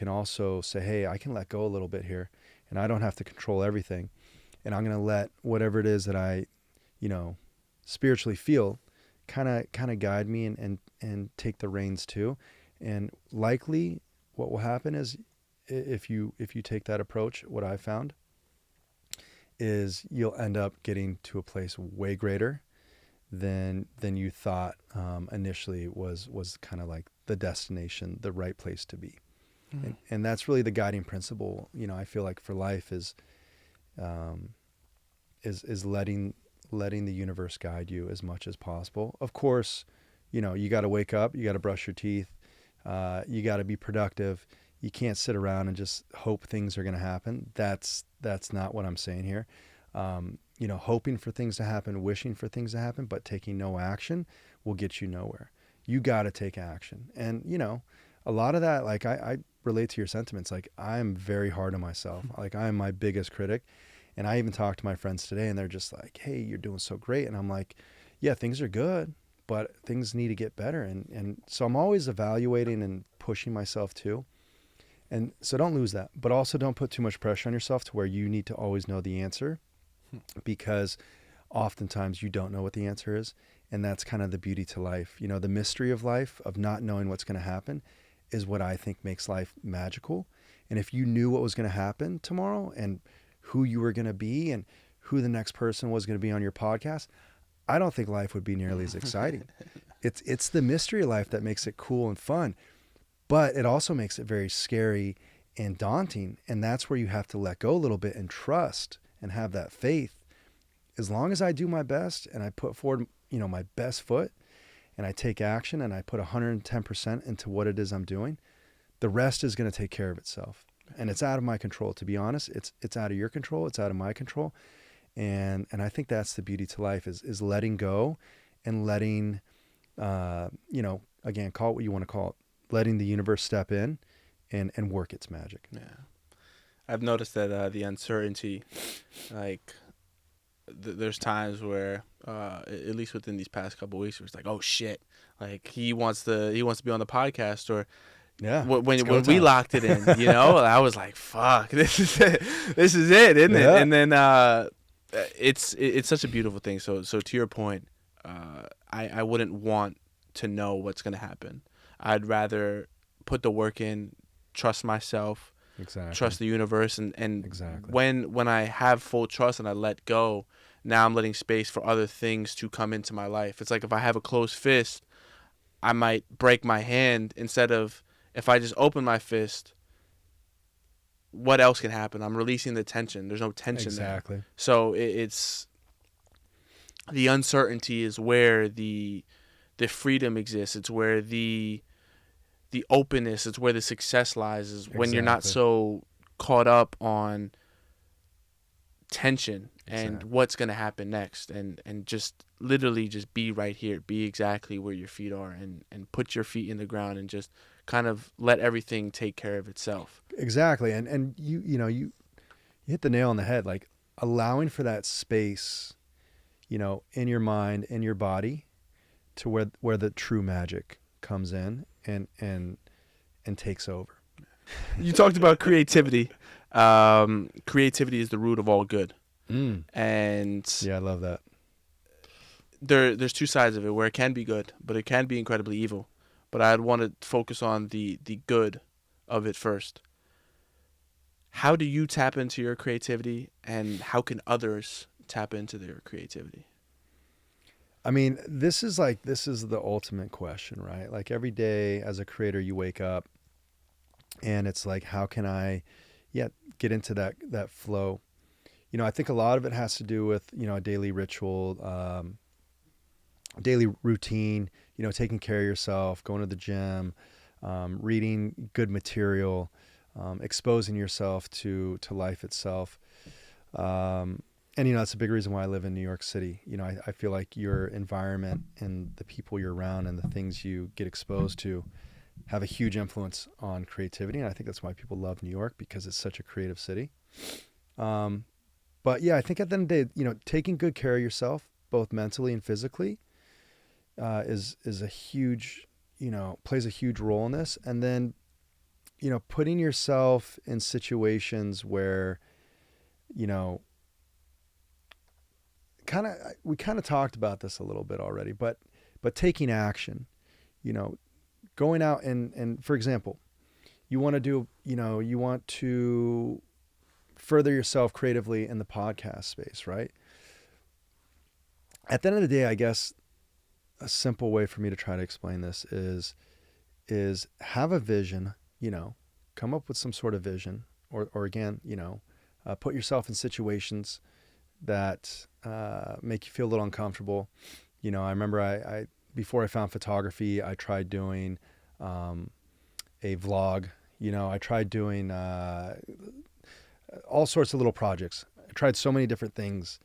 also say, hey, I can let go a little bit here and I don't have to control everything. And I'm going to let whatever it is that I, spiritually feel kind of guide me and take the reins too. And likely what will happen is if you take that approach, what I found is you'll end up getting to a place way greater than you thought initially was kind of like the destination, the right place to be. Mm. And that's really the guiding principle, I feel like for life is letting the universe guide you as much as possible. Of course, you got to wake up, you got to brush your teeth, you got to be productive. You can't sit around and just hope things are going to happen. That's not what I'm saying here. Hoping for things to happen, wishing for things to happen, but taking no action will get you nowhere. You got to take action. And, a lot of that, like I relate to your sentiments. Like I'm very hard on myself. Like I'm my biggest critic. And I even talked to my friends today and they're just like, hey, you're doing so great. And I'm like, yeah, things are good, but things need to get better. And so I'm always evaluating and pushing myself too. And so don't lose that, but also don't put too much pressure on yourself to where you need to always know the answer, because oftentimes you don't know what the answer is. And that's kind of the beauty to life. The mystery of life, of not knowing what's going to happen, is what I think makes life magical. And if you knew what was going to happen tomorrow and who you were going to be and who the next person was going to be on your podcast, I don't think life would be nearly as exciting. It's the mystery of life that makes it cool and fun, but it also makes it very scary and daunting. And that's where you have to let go a little bit and trust and have that faith. As long as I do my best and I put forward, my best foot, and I take action and I put 110% into what it is I'm doing, the rest is going to take care of itself. And it's out of my control, to be honest. It's out of your control. It's out of my control. And I think that's the beauty to life is letting go and letting, again, call it what you want to call it, letting the universe step in and work its magic. Yeah. I've noticed that the uncertainty, like there's times where, at least within these past couple of weeks, it's like, oh shit, like he wants to be on the podcast, or yeah, when we locked it in, I was like, fuck, this is it, isn't it? And then it's such a beautiful thing. So to your point, I wouldn't want to know what's gonna happen. I'd rather put the work in, trust myself, exactly, trust the universe, and exactly. when I have full trust and I let go, now I'm letting space for other things to come into my life. It's like if I have a closed fist, I might break my hand, instead of if I just open my fist, what else can happen? I'm releasing the tension. There's no tension there. Exactly. So it's the uncertainty is where the freedom exists. It's where the openness, it's where the success lies, is when you're not so caught up on tension and what's going to happen next, and just literally just be right here, be exactly where your feet are, and put your feet in the ground and just kind of let everything take care of itself. Exactly. And you hit the nail on the head, like allowing for that space, in your mind, in your body, to where the true magic comes in and takes over. You talked about creativity. Creativity is the root of all good. And yeah, I love that. There's two sides of it, where it can be good, but it can be incredibly evil. But I'd want to focus on the good of it first. How do you tap into your creativity, and how can others tap into their creativity? I mean, this is the ultimate question, right? Like every day as a creator, you wake up and it's like, how can I get into that flow? I think a lot of it has to do with, a daily ritual, daily routine, taking care of yourself, going to the gym, reading good material, exposing yourself to life itself. And, that's a big reason why I live in New York City. I feel like your environment and the people you're around and the things you get exposed to have a huge influence on creativity. And I think that's why people love New York, because it's such a creative city. But yeah, I think at the end of the day, taking good care of yourself, both mentally and physically, is a huge, plays a huge role in this. And then, putting yourself in situations where, we kind of talked about this a little bit already, but taking action, going out and for example, you want to further yourself creatively in the podcast space, right? At the end of the day, I guess a simple way for me to try to explain this is have a vision, come up with some sort of vision, or again, put yourself in situations that make you feel a little uncomfortable. I remember I before I found photography, I tried doing a vlog. I tried doing all sorts of little projects. I tried so many different things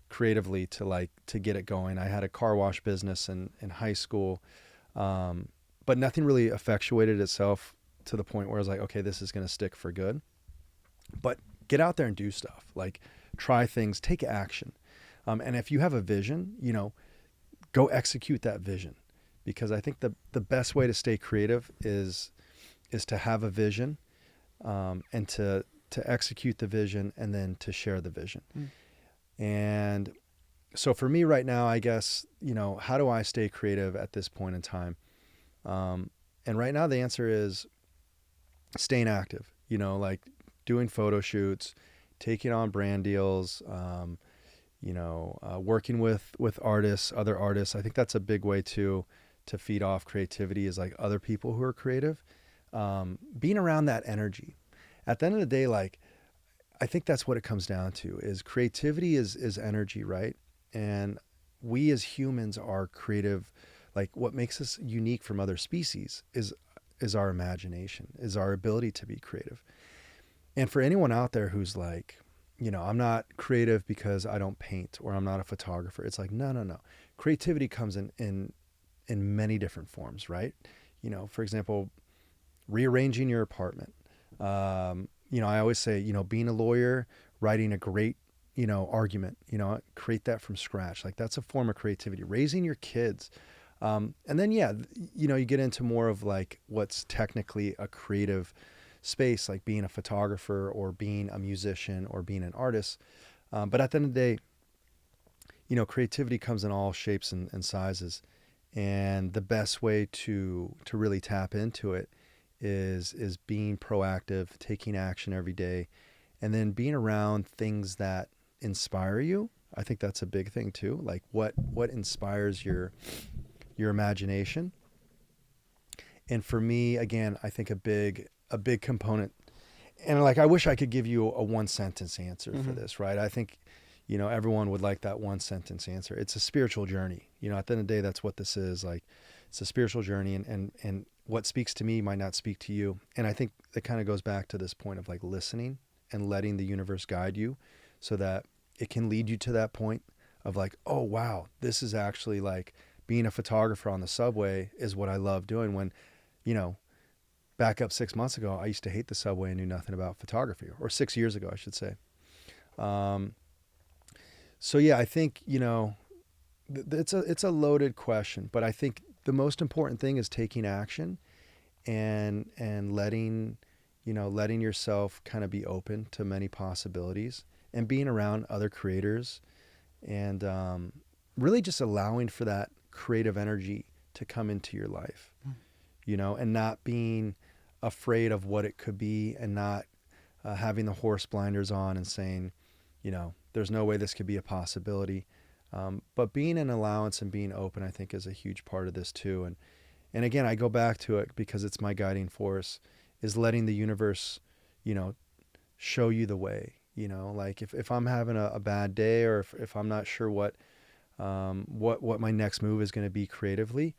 creatively to get it going. I had a car wash business in high school, but nothing really effectuated itself to the point where I was like, okay, this is going to stick for good. But get out there and do stuff. Like, try things, take action. And if you have a vision, go execute that vision. Because I think the best way to stay creative is to have a vision, and to execute the vision, and then to share the vision. And so for me right now, I guess, how do I stay creative at this point in time? And right now the answer is staying active, like doing photo shoots, taking on brand deals, working with artists, other artists. I think that's a big way to feed off creativity, is like other people who are creative, being around that energy. At the end of the day, like, I think that's what it comes down to, is creativity is energy, right? And we as humans are creative. Like, what makes us unique from other species is our imagination, is our ability to be creative. And for anyone out there who's like, I'm not creative because I don't paint, or I'm not a photographer, it's like, no. Creativity comes in many different forms, right? For example, rearranging your apartment. I always say, being a lawyer, writing a great, argument, create that from scratch. Like, that's a form of creativity. Raising your kids. And then, you get into more of like what's technically a creative space, like being a photographer or being a musician or being an artist. But at the end of the day, creativity comes in all shapes and sizes. And the best way to really tap into it is being proactive, taking action every day, and then being around things that inspire you. I think that's a big thing too. Like, what inspires your imagination. And for me, again, I think a big component, and like, I wish I could give you a one sentence answer for this, right? I think, everyone would like that one sentence answer. It's a spiritual journey. At the end of the day, that's what this is. Like, it's a spiritual journey, and what speaks to me might not speak to you. And I think it kind of goes back to this point of like listening and letting the universe guide you, so that it can lead you to that point of like, oh wow, this is actually like being a photographer on the subway is what I love doing. When, back up 6 months ago, I used to hate the subway and knew nothing about photography, or 6 years ago, I should say. So yeah, I think, it's a loaded question, but I think the most important thing is taking action and letting yourself kind of be open to many possibilities, and being around other creators, and really just allowing for that creative energy to come into your life, and not being afraid of what it could be, and not having the horse blinders on and saying, there's no way this could be a possibility. But being an allowance and being open, I think, is a huge part of this too. And again, I go back to it because it's my guiding force, is letting the universe, show you the way. Like, if I'm having a bad day, or if I'm not sure what what my next move is going to be creatively.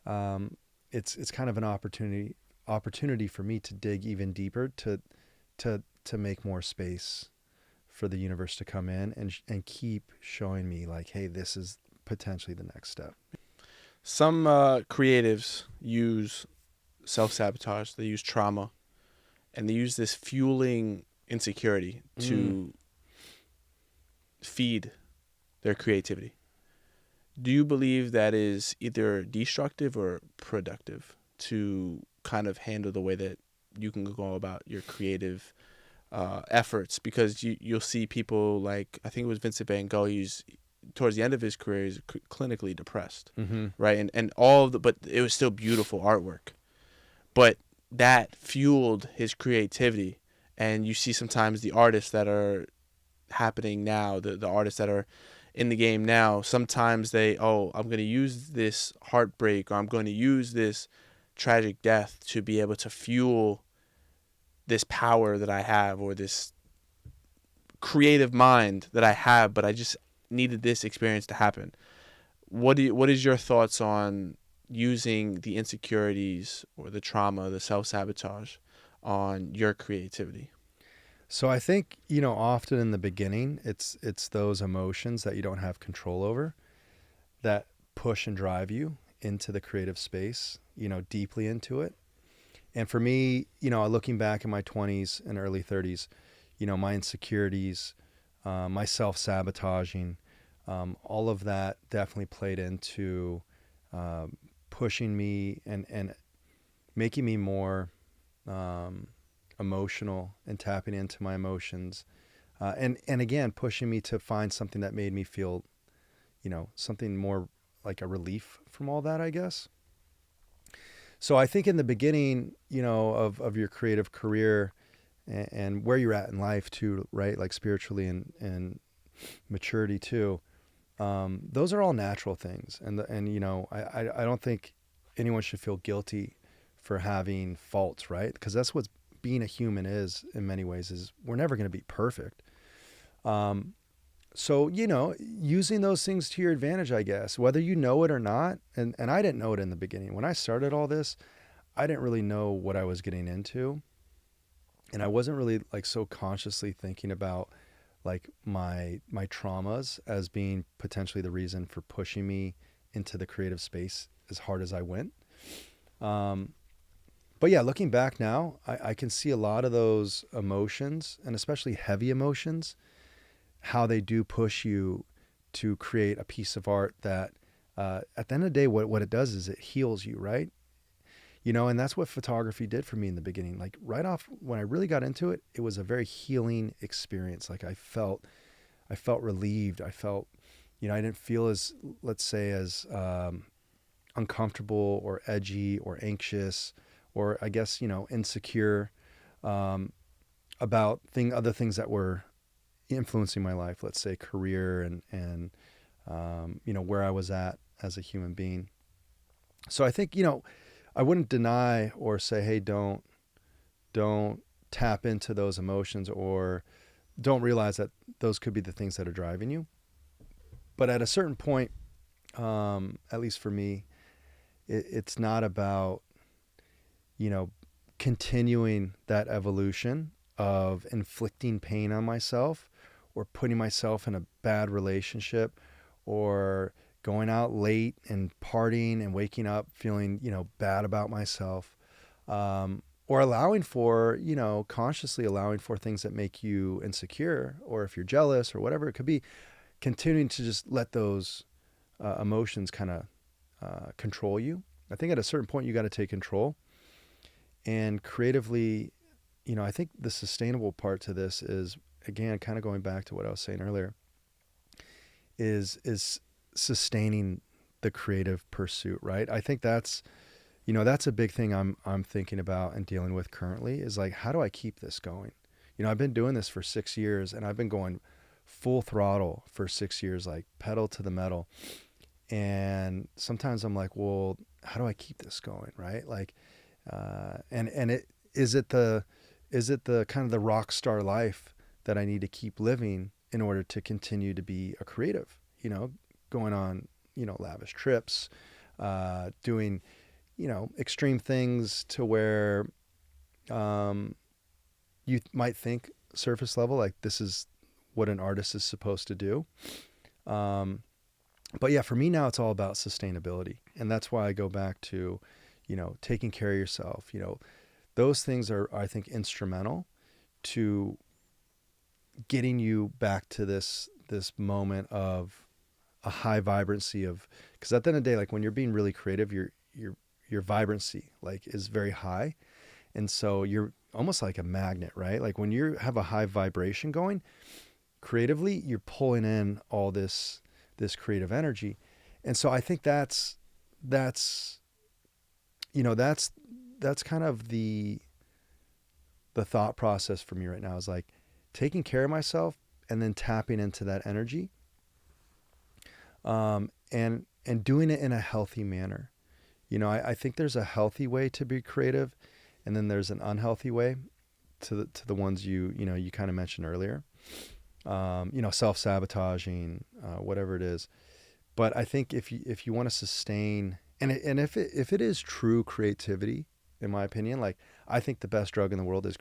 It's kind of an opportunity for me to dig even deeper to make more space for the universe to come in and keep showing me like, hey, this is potentially the next step. Some creatives use self-sabotage, they use trauma, and they use this fueling insecurity to feed their creativity. Do you believe that is either destructive or productive to kind of handle the way that you can go about your creative efforts? Because you'll see people like, I think it was Vincent van Gogh, he's towards the end of his career, he's clinically depressed, right? And all of the, but it was still beautiful artwork. But that fueled his creativity. And you see sometimes the artists that are happening now, the artists that are in the game now, sometimes I'm going to use this heartbreak, or I'm going to use this tragic death to be able to fuel this power that I have, or this creative mind that I have, but I just needed this experience to happen. What is your thoughts on using the insecurities or the trauma, the self-sabotage on your creativity? So I think, often in the beginning, it's those emotions that you don't have control over that push and drive you into the creative space, deeply into it. And for me, looking back in my 20s and early 30s, my insecurities, my self-sabotaging, all of that definitely played into pushing me and making me more emotional and tapping into my emotions, and again pushing me to find something that made me feel, something more like a relief from all that, I guess. So I think in the beginning, of your creative career and where you're at in life too, right? Like spiritually and maturity too. Those are all natural things, and I don't think anyone should feel guilty for having faults, right? Because that's what being a human is in many ways, is we're never going to be perfect. So, using those things to your advantage, I guess, whether you know it or not. And I didn't know it in the beginning. When I started all this, I didn't really know what I was getting into. And I wasn't really like so consciously thinking about like my traumas as being potentially the reason for pushing me into the creative space as hard as I went. But yeah, looking back now, I can see a lot of those emotions, and especially heavy emotions, how they do push you to create a piece of art that, at the end of the day, what it does is it heals you, right? And that's what photography did for me in the beginning. Like right off, when I really got into it, it was a very healing experience. Like I felt relieved. I felt, I didn't feel as, let's say, as uncomfortable or edgy or anxious, or I guess, insecure about other things that were influencing my life, let's say career and where I was at as a human being. So I think, I wouldn't deny or say, hey, don't tap into those emotions, or don't realize that those could be the things that are driving you. But at a certain point, at least for me, it's not about, continuing that evolution of inflicting pain on myself, or putting myself in a bad relationship, or going out late and partying and waking up feeling, bad about myself, or allowing for, consciously allowing for things that make you insecure, or if you're jealous or whatever it could be, continuing to just let those emotions kind of control you. I think at a certain point you got to take control. And creatively, I think the sustainable part to this is, again, kind of going back to what I was saying earlier, is sustaining the creative pursuit, right? I think that's a big thing I'm thinking about and dealing with currently, is like, how do I keep this going? I've been doing this for 6 years, and I've been going full throttle for 6 years, like pedal to the metal. And sometimes I'm like, well, how do I keep this going, right? Like, is it the kind of the rock star life that I need to keep living in order to continue to be a creative, going on, lavish trips, doing, extreme things to where you might think surface level, like this is what an artist is supposed to do. But yeah, for me now, it's all about sustainability. And that's why I go back to, taking care of yourself. Those things are, I think, instrumental to getting you back to this moment of a high vibrancy of, because at the end of the day, like when you're being really creative, your vibrancy like is very high. And so you're almost like a magnet, right? Like when you have a high vibration going creatively, you're pulling in all this creative energy. And so I think that's kind of the thought process for me right now, is like taking care of myself and then tapping into that energy, and doing it in a healthy manner. I think there's a healthy way to be creative, and then there's an unhealthy way to the ones you kind of mentioned earlier. Self-sabotaging, whatever it is. But I think if you want to sustain, and if it is true creativity, in my opinion, like I think the best drug in the world is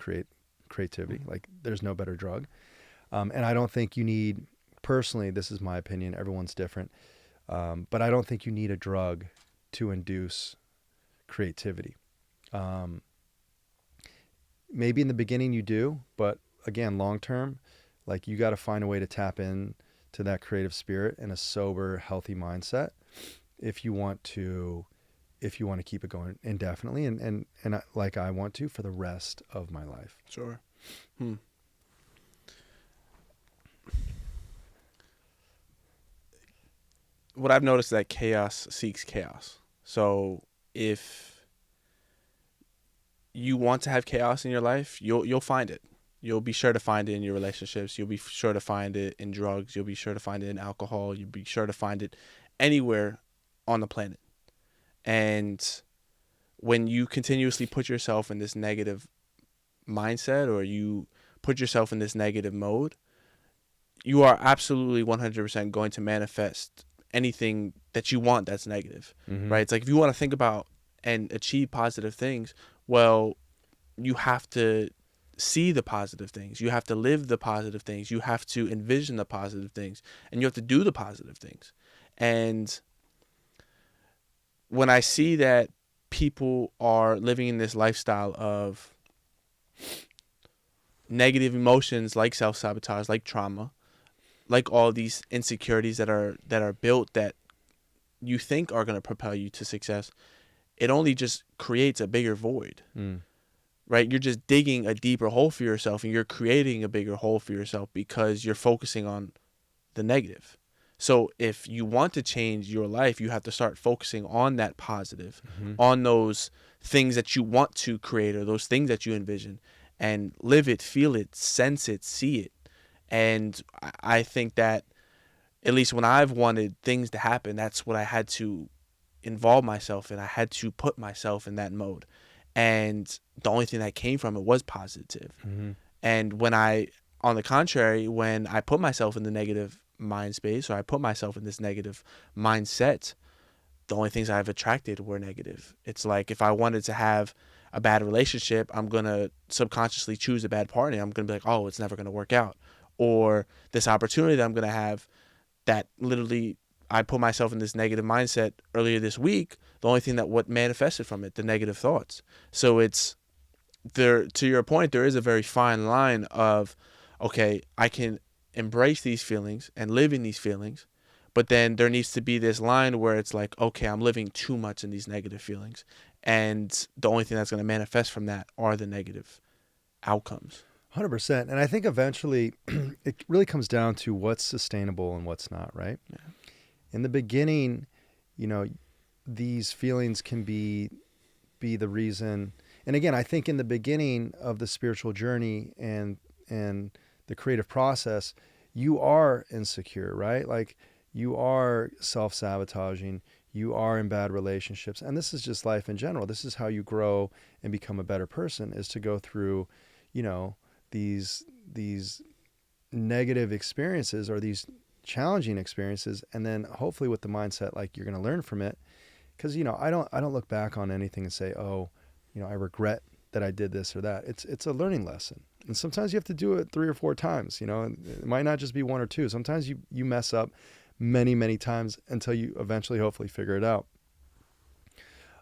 creativity. Like there's no better drug. And I don't think you need, personally, this is my opinion, everyone's different. But I don't think you need a drug to induce creativity. Maybe in the beginning you do, but again, long term, like you got to find a way to tap in to that creative spirit in a sober, healthy mindset if you want to keep it going indefinitely, and like I want to for the rest of my life. Sure. What I've noticed is that chaos seeks chaos. So if you want to have chaos in your life, you'll find it. You'll be sure to find it in your relationships. You'll be sure to find it in drugs. You'll be sure to find it in alcohol. You'll be sure to find it anywhere on the planet. And when you continuously put yourself in this negative mindset, or you put yourself in this negative mode, you are absolutely 100% going to manifest anything that you want that's negative, right? It's like if you want to think about and achieve positive things, well, you have to see the positive things. You have to live the positive things. You have to envision the positive things, and you have to do the positive things. And when I see that people are living in this lifestyle of negative emotions like self-sabotage, like trauma, like all these insecurities that are built that you think are going to propel you to success, it only just creates a bigger void. Right? You're just digging a deeper hole for yourself, and you're creating a bigger hole for yourself because you're focusing on the negative. So if you want to change your life, you have to start focusing on that positive, on those things that you want to create, or those things that you envision, and live it, feel it, sense it, see it. And I think that, at least when I've wanted things to happen, that's what I had to involve myself in. I had to put myself in that mode. And the only thing that came from it was positive. And on the contrary, when I put myself in the negative mind space, or I put myself in this negative mindset, the only things I've attracted were negative. It's like if I wanted to have a bad relationship, I'm going to subconsciously choose a bad partner. I'm going to be like, oh, it's never going to work out. Or this opportunity that I'm going to have, that literally I put myself in this negative mindset earlier this week, the only thing that what manifested from it, the negative thoughts. So it's there, to your point, there is a very fine line of, okay, I can embrace these feelings and live in these feelings, but then there needs to be this line where it's like, okay, I'm living too much in these negative feelings, and the only thing that's going to manifest from that are the negative outcomes. 100%. And I think eventually it really comes down to what's sustainable and what's not, right? Yeah. In the beginning, these feelings can be the reason. And again, I think in the beginning of the spiritual journey and the creative process, you are insecure, right? Like you are self-sabotaging, you are in bad relationships. And this is just life in general. This is how you grow and become a better person, is to go through, these negative experiences, or these challenging experiences, and then hopefully with the mindset like you're going to learn from it. Because I don't look back on anything and say, oh, I regret that I did this or that. It's a learning lesson, and sometimes you have to do it 3 or 4 times. It might not just be 1 or 2. Sometimes you mess up many times until you eventually hopefully figure it out.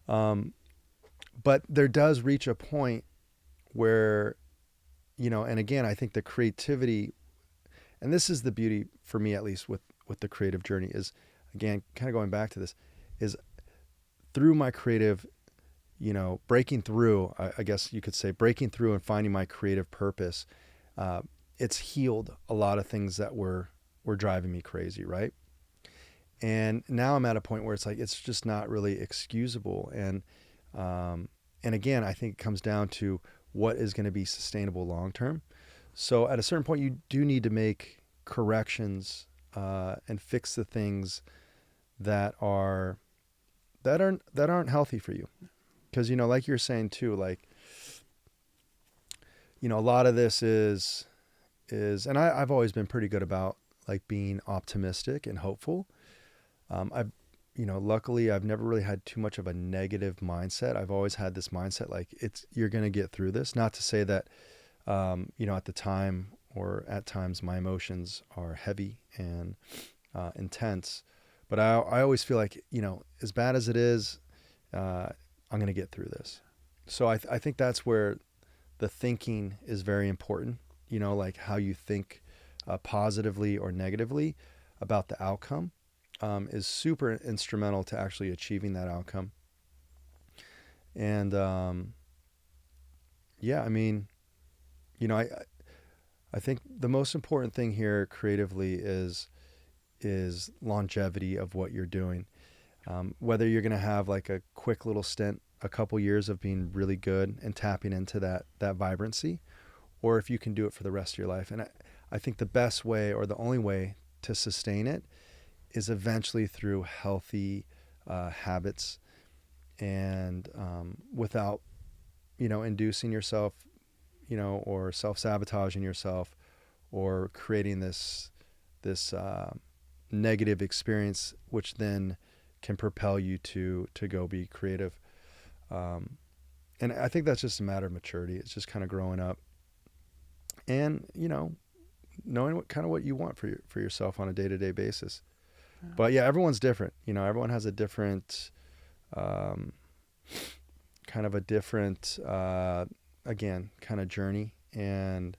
But there does reach a point where, and again, I think the creativity, and this is the beauty for me, at least with the creative journey, is, again, kind of going back to this, is through my creative, breaking through, I guess you could say, breaking through and finding my creative purpose, it's healed a lot of things that were driving me crazy, right? And now I'm at a point where it's like, it's just not really excusable. And again, I think it comes down to what is going to be sustainable long-term. So at a certain point, you do need to make corrections and fix the things that aren't healthy for you. Because, like you're saying too, like, a lot of this is, and I've always been pretty good about like being optimistic and hopeful. Luckily I've never really had too much of a negative mindset. I've always had this mindset, like you're going to get through this. Not to say that, at the time or at times my emotions are heavy and intense, but I always feel like, as bad as it is, I'm going to get through this. So I think that's where the thinking is very important, like how you think positively or negatively about the outcome. Is super instrumental to actually achieving that outcome. And I think the most important thing here creatively is longevity of what you're doing. Whether you're going to have like a quick little stint, a couple years of being really good and tapping into that vibrancy, or if you can do it for the rest of your life. And I think the best way, or the only way to sustain it, is eventually through healthy habits, and without, inducing yourself, or self-sabotaging yourself, or creating this negative experience, which then can propel you to go be creative. And I think that's just a matter of maturity. It's just kind of growing up, and knowing what you want for yourself on a day-to-day basis. But yeah, everyone's different. Everyone has a different, kind of a different, again, kind of journey. And,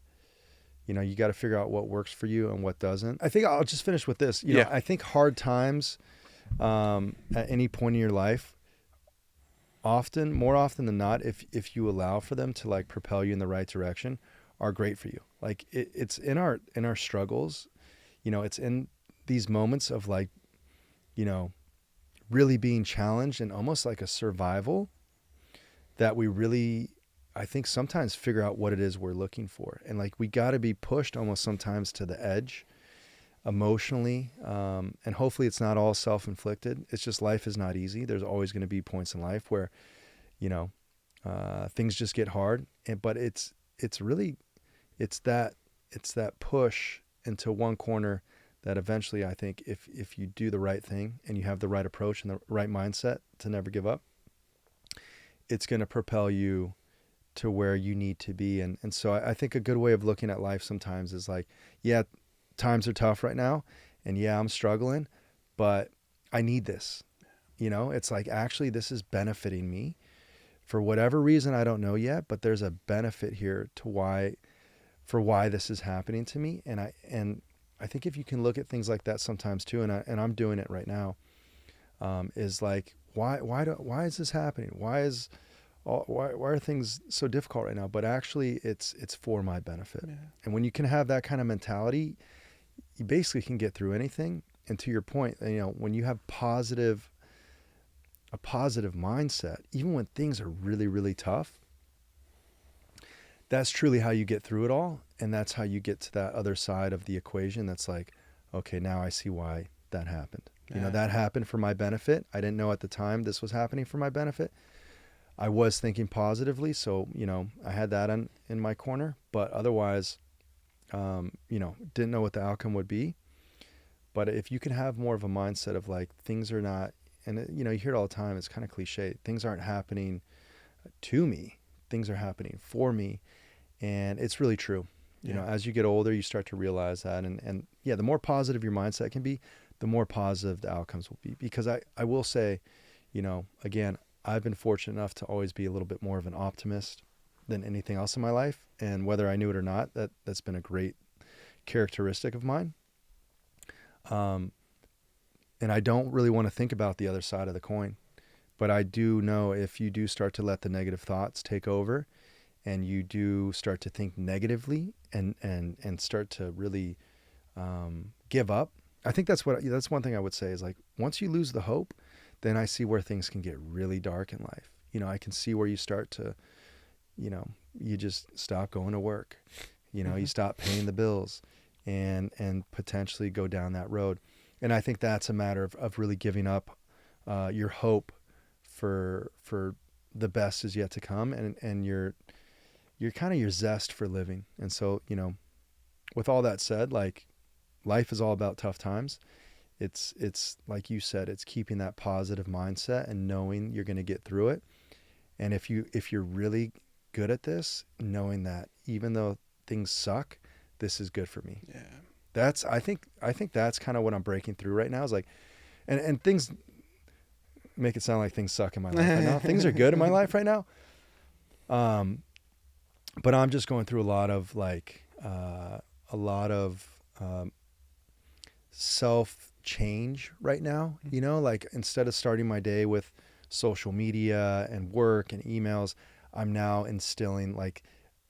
you got to figure out what works for you and what doesn't. I think I'll just finish with this. I think hard times at any point in your life, more often than not, if you allow for them to like propel you in the right direction, are great for you. Like it's in our struggles, it's in these moments of like, really being challenged and almost like a survival, that we really, I think, sometimes figure out what it is we're looking for. And like, we got to be pushed almost sometimes to the edge emotionally. And hopefully it's not all self-inflicted. It's just, life is not easy. There's always going to be points in life where, things just get hard. But it's that push into one corner that eventually, I think, if you do the right thing and you have the right approach and the right mindset to never give up, it's going to propel you to where you need to be. And so I think a good way of looking at life sometimes is like, yeah, times are tough right now, and yeah, I'm struggling, but I need this. It's like, actually, this is benefiting me for whatever reason. I don't know yet, but there's a benefit here to why this is happening to me. And I think if you can look at things like that sometimes too, and I'm doing it right now, is like, why is this happening? Why are things so difficult right now? But actually, it's for my benefit. Yeah. And when you can have that kind of mentality, you basically can get through anything. And to your point, when you have a positive mindset, even when things are really, really tough, that's truly how you get through it all. And that's how you get to that other side of the equation. That's like, okay, now I see why that happened. Yeah. That happened for my benefit. I didn't know at the time this was happening for my benefit. I was thinking positively. So, I had that in my corner, but otherwise, didn't know what the outcome would be. But if you can have more of a mindset of like things are not, and you hear it all the time, it's kind of cliche, things aren't happening to me, things are happening for me. And it's really true. As you get older, you start to realize that. And yeah, the more positive your mindset can be, the more positive the outcomes will be. Because I will say, again, I've been fortunate enough to always be a little bit more of an optimist than anything else in my life. And whether I knew it or not, that's been a great characteristic of mine. And I don't really want to think about the other side of the coin. But I do know if you do start to let the negative thoughts take over, and you do start to think negatively and start to really give up. I think that's one thing I would say is like, once you lose the hope, then I see where things can get really dark in life. I can see where you start to, you just stop going to work. You stop paying the bills and potentially go down that road. And I think that's a matter of really giving up your hope for the best is yet to come, and your kind of your zest for living. And so, with all that said, like, life is all about tough times. It's like you said, it's keeping that positive mindset and knowing you're going to get through it. And if you're really good at this, knowing that even though things suck, this is good for me. Yeah. I think that's kind of what I'm breaking through right now is like, and things make it sound like things suck in my life right now. Things are good in my life right now. But I'm just going through a lot of self change right now. Like, instead of starting my day with social media and work and emails, I'm now instilling like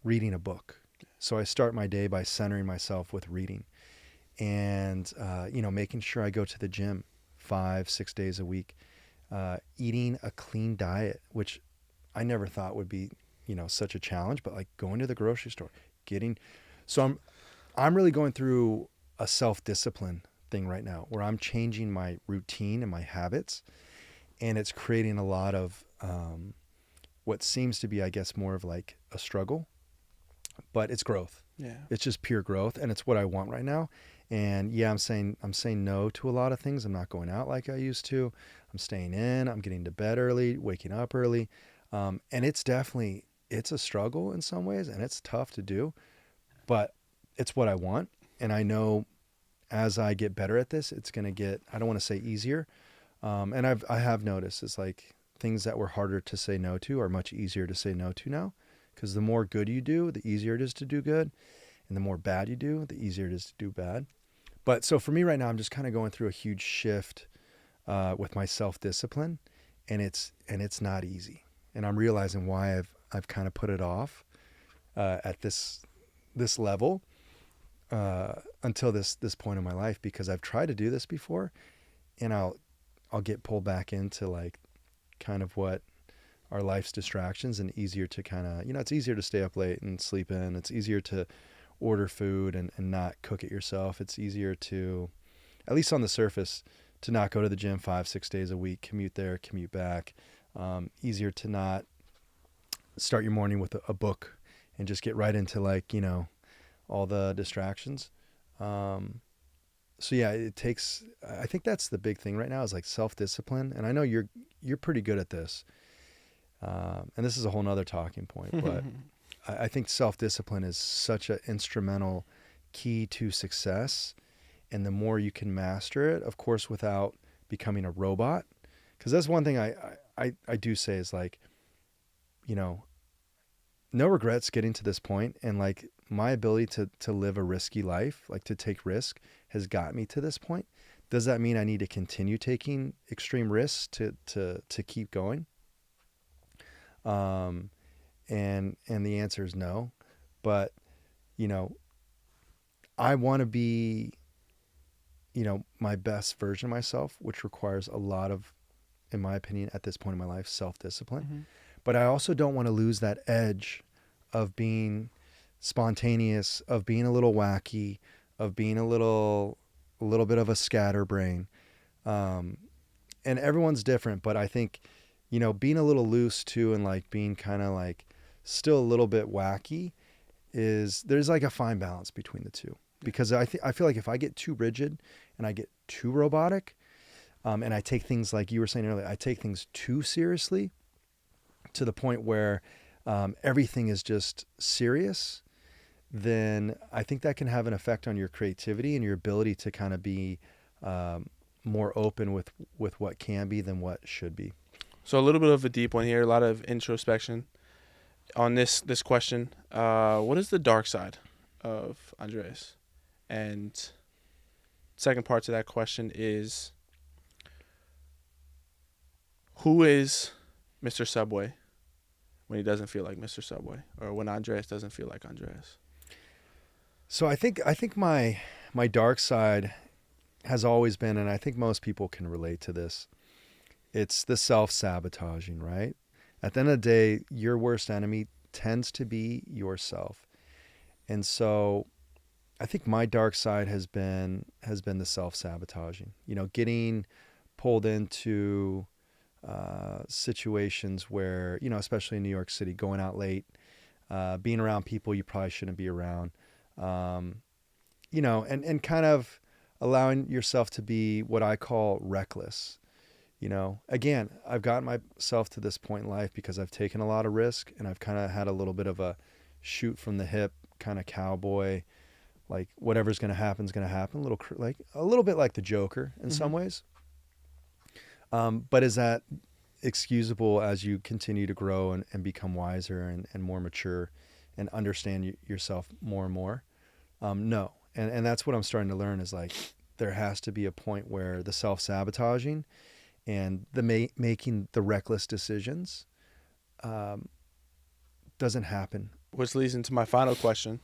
reading a book. So I start my day by centering myself with reading, and making sure I go to the gym 5-6 days a week, eating a clean diet, which I never thought would be such a challenge, but like going to the grocery store, I'm really going through a self-discipline thing right now where I'm changing my routine and my habits, and it's creating a lot of what seems to be, I guess, more of like a struggle, but it's growth. Yeah. It's just pure growth, and it's what I want right now. And yeah, I'm saying no to a lot of things. I'm not going out like I used to. I'm staying in. I'm getting to bed early, waking up early. And it's a struggle in some ways, and it's tough to do, but it's what I want. And I know as I get better at this, it's going to get, I don't want to say easier. And I have noticed it's like things that were harder to say no to are much easier to say no to now, because the more good you do, the easier it is to do good. And the more bad you do, the easier it is to do bad. But so for me right now, I'm just kind of going through a huge shift with my self-discipline, and it's not easy. And I'm realizing why I've kind of put it off at this level until this point in my life, because I've tried to do this before, and I'll get pulled back into like kind of what our life's distractions, and easier to kind of, it's easier to stay up late and sleep in. It's easier to order food and not cook it yourself. It's easier to, at least on the surface, to not go to the gym 5-6 days a week, commute there, commute back. Easier to not start your morning with a book and just get right into like, all the distractions. So yeah, I think that's the big thing right now is like self-discipline. And I know you're pretty good at this. And this is a whole nother talking point, but I think self-discipline is such an instrumental key to success. And the more you can master it, of course, without becoming a robot, because that's one thing I do say is like, no regrets getting to this point. And like my ability to live a risky life, like to take risk, has got me to this point. Does that mean I need to continue taking extreme risks to keep going? And the answer is no. But, I want to be, my best version of myself, which requires a lot of, in my opinion, at this point in my life, self-discipline. Mm-hmm. But I also don't want to lose that edge of being spontaneous, of being a little wacky, of being a little bit of a scatterbrain. And everyone's different, but I think, being a little loose too, and like being kind of like still a little bit wacky, there's like a fine balance between the two. Because I feel like if I get too rigid and I get too robotic, and I take things, like you were saying earlier, I take things too seriously to the point where everything is just serious, then I think that can have an effect on your creativity and your ability to kind of be more open with what can be than what should be. So a little bit of a deep one here, a lot of introspection on this question. What is the dark side of Andres? And second part to that question is, who is Mr. Subway when he doesn't feel like Mr. Subway, or when Andres doesn't feel like Andres? So I think my dark side has always been, and I think most people can relate to this, it's the self-sabotaging, right? At the end of the day, your worst enemy tends to be yourself. And so I think my dark side has been the self-sabotaging. Getting pulled into situations where, especially in New York City, going out late, being around people you probably shouldn't be around, and kind of allowing yourself to be what I call reckless. Again, I've gotten myself to this point in life because I've taken a lot of risk, and I've kind of had a little bit of a shoot from the hip kind of cowboy, like whatever's going to happen is going to happen. A little bit like the Joker in some ways. But is that excusable as you continue to grow and become wiser and more mature and understand yourself more and more? No. And that's what I'm starting to learn is, like, there has to be a point where the self-sabotaging and the making the reckless decisions doesn't happen. Which leads into my final question.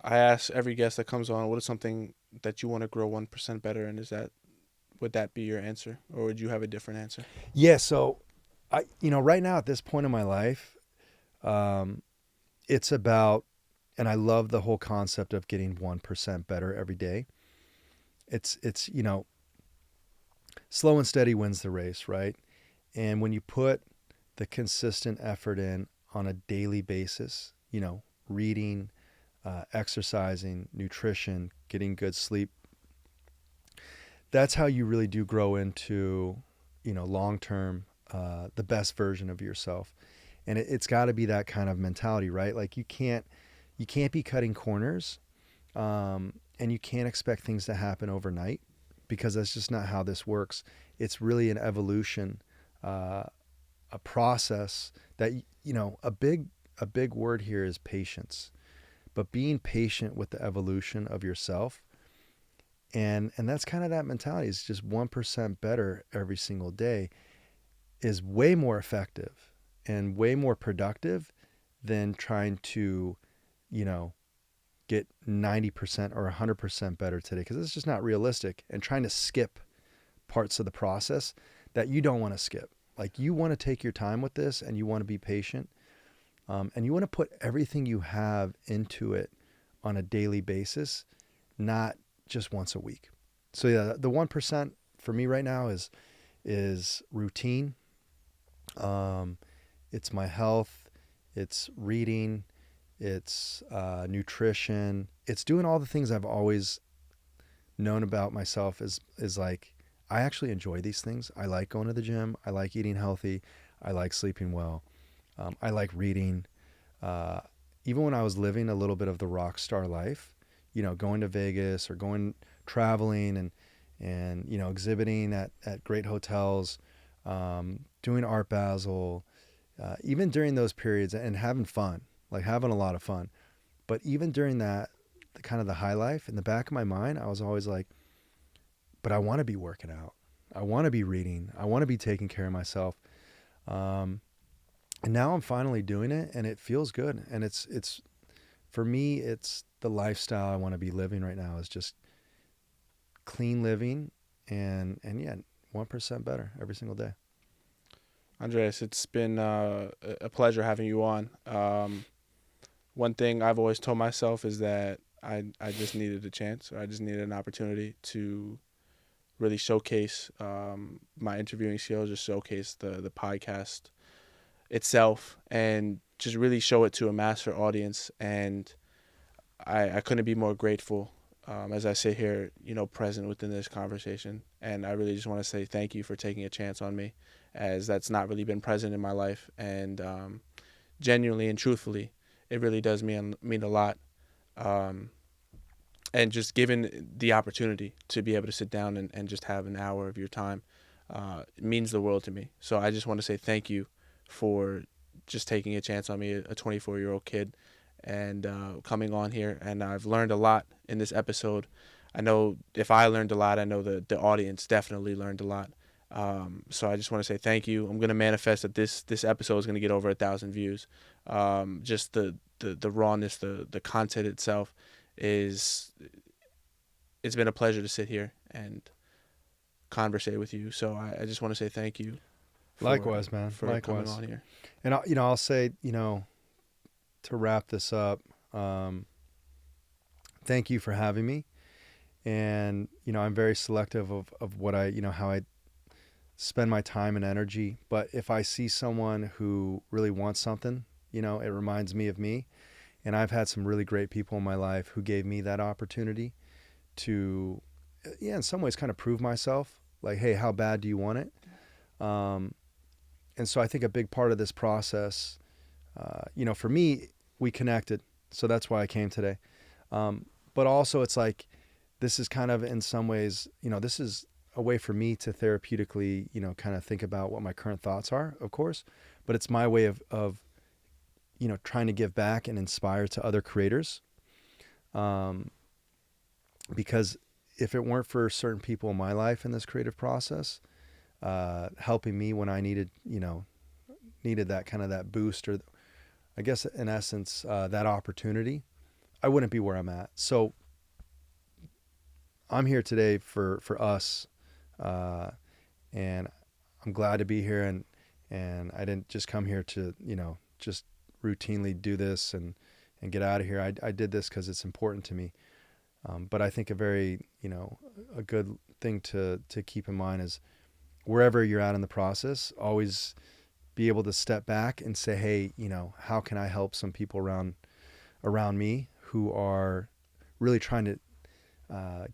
I ask every guest that comes on, what is something that you want to grow 1% better in? Would that be your answer, or would you have a different answer? Yeah. So right now at this point in my life, it's about, and I love the whole concept of getting 1% better every day. It's slow and steady wins the race, right? And when you put the consistent effort in on a daily basis, reading, exercising, nutrition, getting good sleep, that's how you really do grow into, long-term, the best version of yourself. And it's got to be that kind of mentality, right? Like you can't be cutting corners, and you can't expect things to happen overnight, because that's just not how this works. It's really an evolution, a process that, a big word here is patience, but being patient with the evolution of yourself. And that's kind of that mentality. It's just 1% better every single day is way more effective and way more productive than trying to, get 90% or 100% better today, because it's just not realistic, and trying to skip parts of the process that you don't want to skip. Like, you want to take your time with this, and you want to be patient, and you want to put everything you have into it on a daily basis, not just once a week. So yeah, the 1% for me right now is routine. It's my health, it's reading, it's nutrition, it's doing all the things I've always known about myself is like, I actually enjoy these things. I like going to the gym. I like eating healthy. I like sleeping well. I like reading. Even when I was living a little bit of the rock star life, going to Vegas or traveling and exhibiting at great hotels, doing Art Basel, even during those periods, and having fun, like having a lot of fun. But even during that, the kind of the high life, in the back of my mind, I was always like, but I want to be working out. I want to be reading. I want to be taking care of myself. And now I'm finally doing it, and it feels good. And it's for me, it's the lifestyle I want to be living right now, is just clean living and yeah, 1% better every single day. Andres, it's been a pleasure having you on. One thing I've always told myself is that I just needed a chance, or I just needed an opportunity to really showcase my interviewing skills, just showcase the podcast itself, and just really show it to a master audience. And I couldn't be more grateful as I sit here, present within this conversation. And I really just want to say thank you for taking a chance on me, as that's not really been present in my life. And genuinely and truthfully, it really does mean a lot. And just given the opportunity to be able to sit down and just have an hour of your time, it means the world to me. So I just want to say thank you for just taking a chance on me, a 24-year-old kid, and coming on here. And I've learned a lot in this episode. I know if I learned a lot, I know the audience definitely learned a lot. So I just want to say thank you. I'm going to manifest that this episode is going to get over 1,000 views. Just the rawness, the content itself it's been a pleasure to sit here and conversate with you. So I just want to say thank you. Likewise, man. For Likewise. coming on here. And I'll say, to wrap this up, thank you for having me. And, I'm very selective of what how I spend my time and energy. But if I see someone who really wants something, it reminds me of me. And I've had some really great people in my life who gave me that opportunity to, in some ways kind of prove myself. Like, hey, how bad do you want it? And so I think a big part of this process, for me, we connected. So that's why I came today. But also it's like, this is kind of in some ways, this is a way for me to therapeutically, kind of think about what my current thoughts are, of course. But it's my way of trying to give back and inspire to other creators. Because if it weren't for certain people in my life in this creative process, helping me when I needed that kind of that boost, or I guess in essence, that opportunity, I wouldn't be where I'm at. So I'm here today for us. And I'm glad to be here. And I didn't just come here to, just routinely do this and get out of here. I did this because it's important to me. But I think a very, a good thing to keep in mind is wherever you're at in the process, always be able to step back and say, hey, how can I help some people around me who are really trying to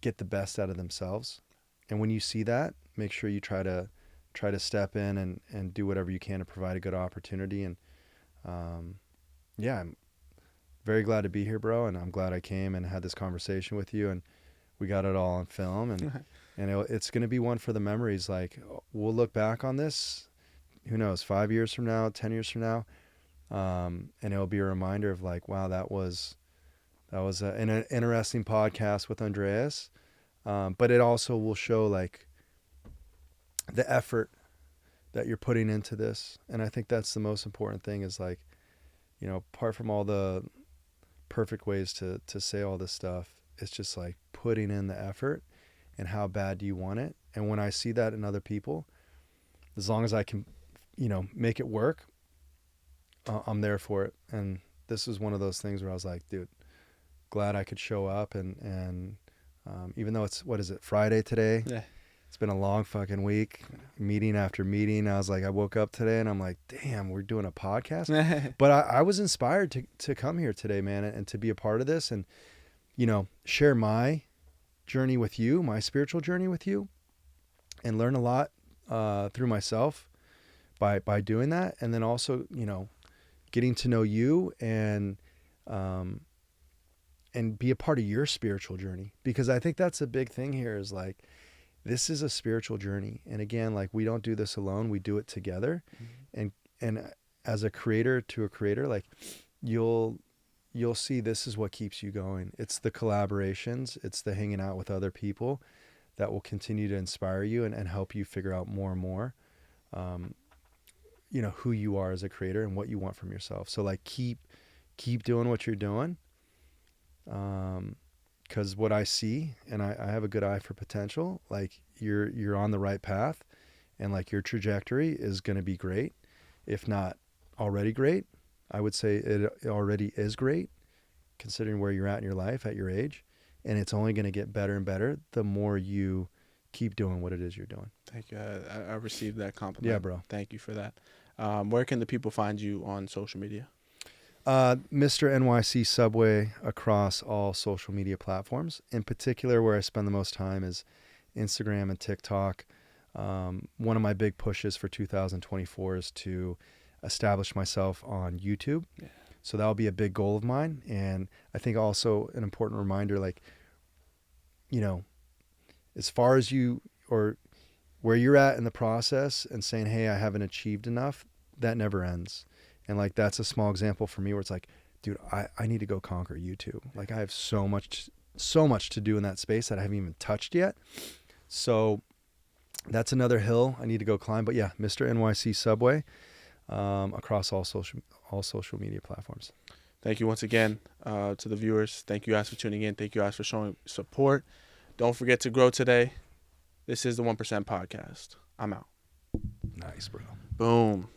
get the best out of themselves. And when you see that, make sure you try to step in and do whatever you can to provide a good opportunity. And I'm very glad to be here, bro. And I'm glad I came and had this conversation with you, and we got it all on film. And it's going to be one for the memories. Like, we'll look back on this, who knows, 5 years from now, 10 years from now. And it'll be a reminder of like, wow, that was an interesting podcast with Andreas. But it also will show like the effort that you're putting into this. And I think that's the most important thing is like, apart from all the perfect ways to say all this stuff, it's just like putting in the effort and how bad do you want it. And when I see that in other people, as long as I can, make it work, I'm there for it. And this is one of those things where I was like, dude, glad I could show up. And even though it's, Friday today? Yeah. It's been a long fucking week, meeting after meeting. I was like, I woke up today and I'm like, damn, we're doing a podcast. But I was inspired to come here today, man, and to be a part of this and, share my journey with you, my spiritual journey with you, and learn a lot through myself by doing that. And then also, getting to know you and be a part of your spiritual journey. Because I think that's a big thing here is like, this is a spiritual journey. And again, like we don't do this alone, we do it together. Mm-hmm. And as a creator to a creator, like you'll see this is what keeps you going. It's the collaborations, it's the hanging out with other people that will continue to inspire you and help you figure out more and more, who you are as a creator and what you want from yourself. So like keep doing what you're doing. Because what I see, and I have a good eye for potential, like you're on the right path, and like your trajectory is going to be great, if not already great. I would say it already is great, considering where you're at in your life at your age, and it's only going to get better and better the more you keep doing what it is you're doing. Thank you. I received that compliment. Yeah, bro. Thank you for that. Where can the people find you on social media? Mr. NYC Subway across all social media platforms. In particular, where I spend the most time is Instagram and TikTok. One of my big pushes for 2024 is to establish myself on YouTube. Yeah. So that'll be a big goal of mine. And I think also an important reminder, like, you know, as far as you or where you're at in the process and saying, hey, I haven't achieved enough, that never ends. And like, that's a small example for me where it's like, dude, I need to go conquer YouTube. Like I have so much to do in that space that I haven't even touched yet. So that's another hill I need to go climb. But yeah, Mr. NYC Subway, across all social media platforms. Thank you once again to the viewers. Thank you guys for tuning in. Thank you guys for showing support. Don't forget to grow today. This is the 1% Podcast. I'm out. Nice, bro. Boom.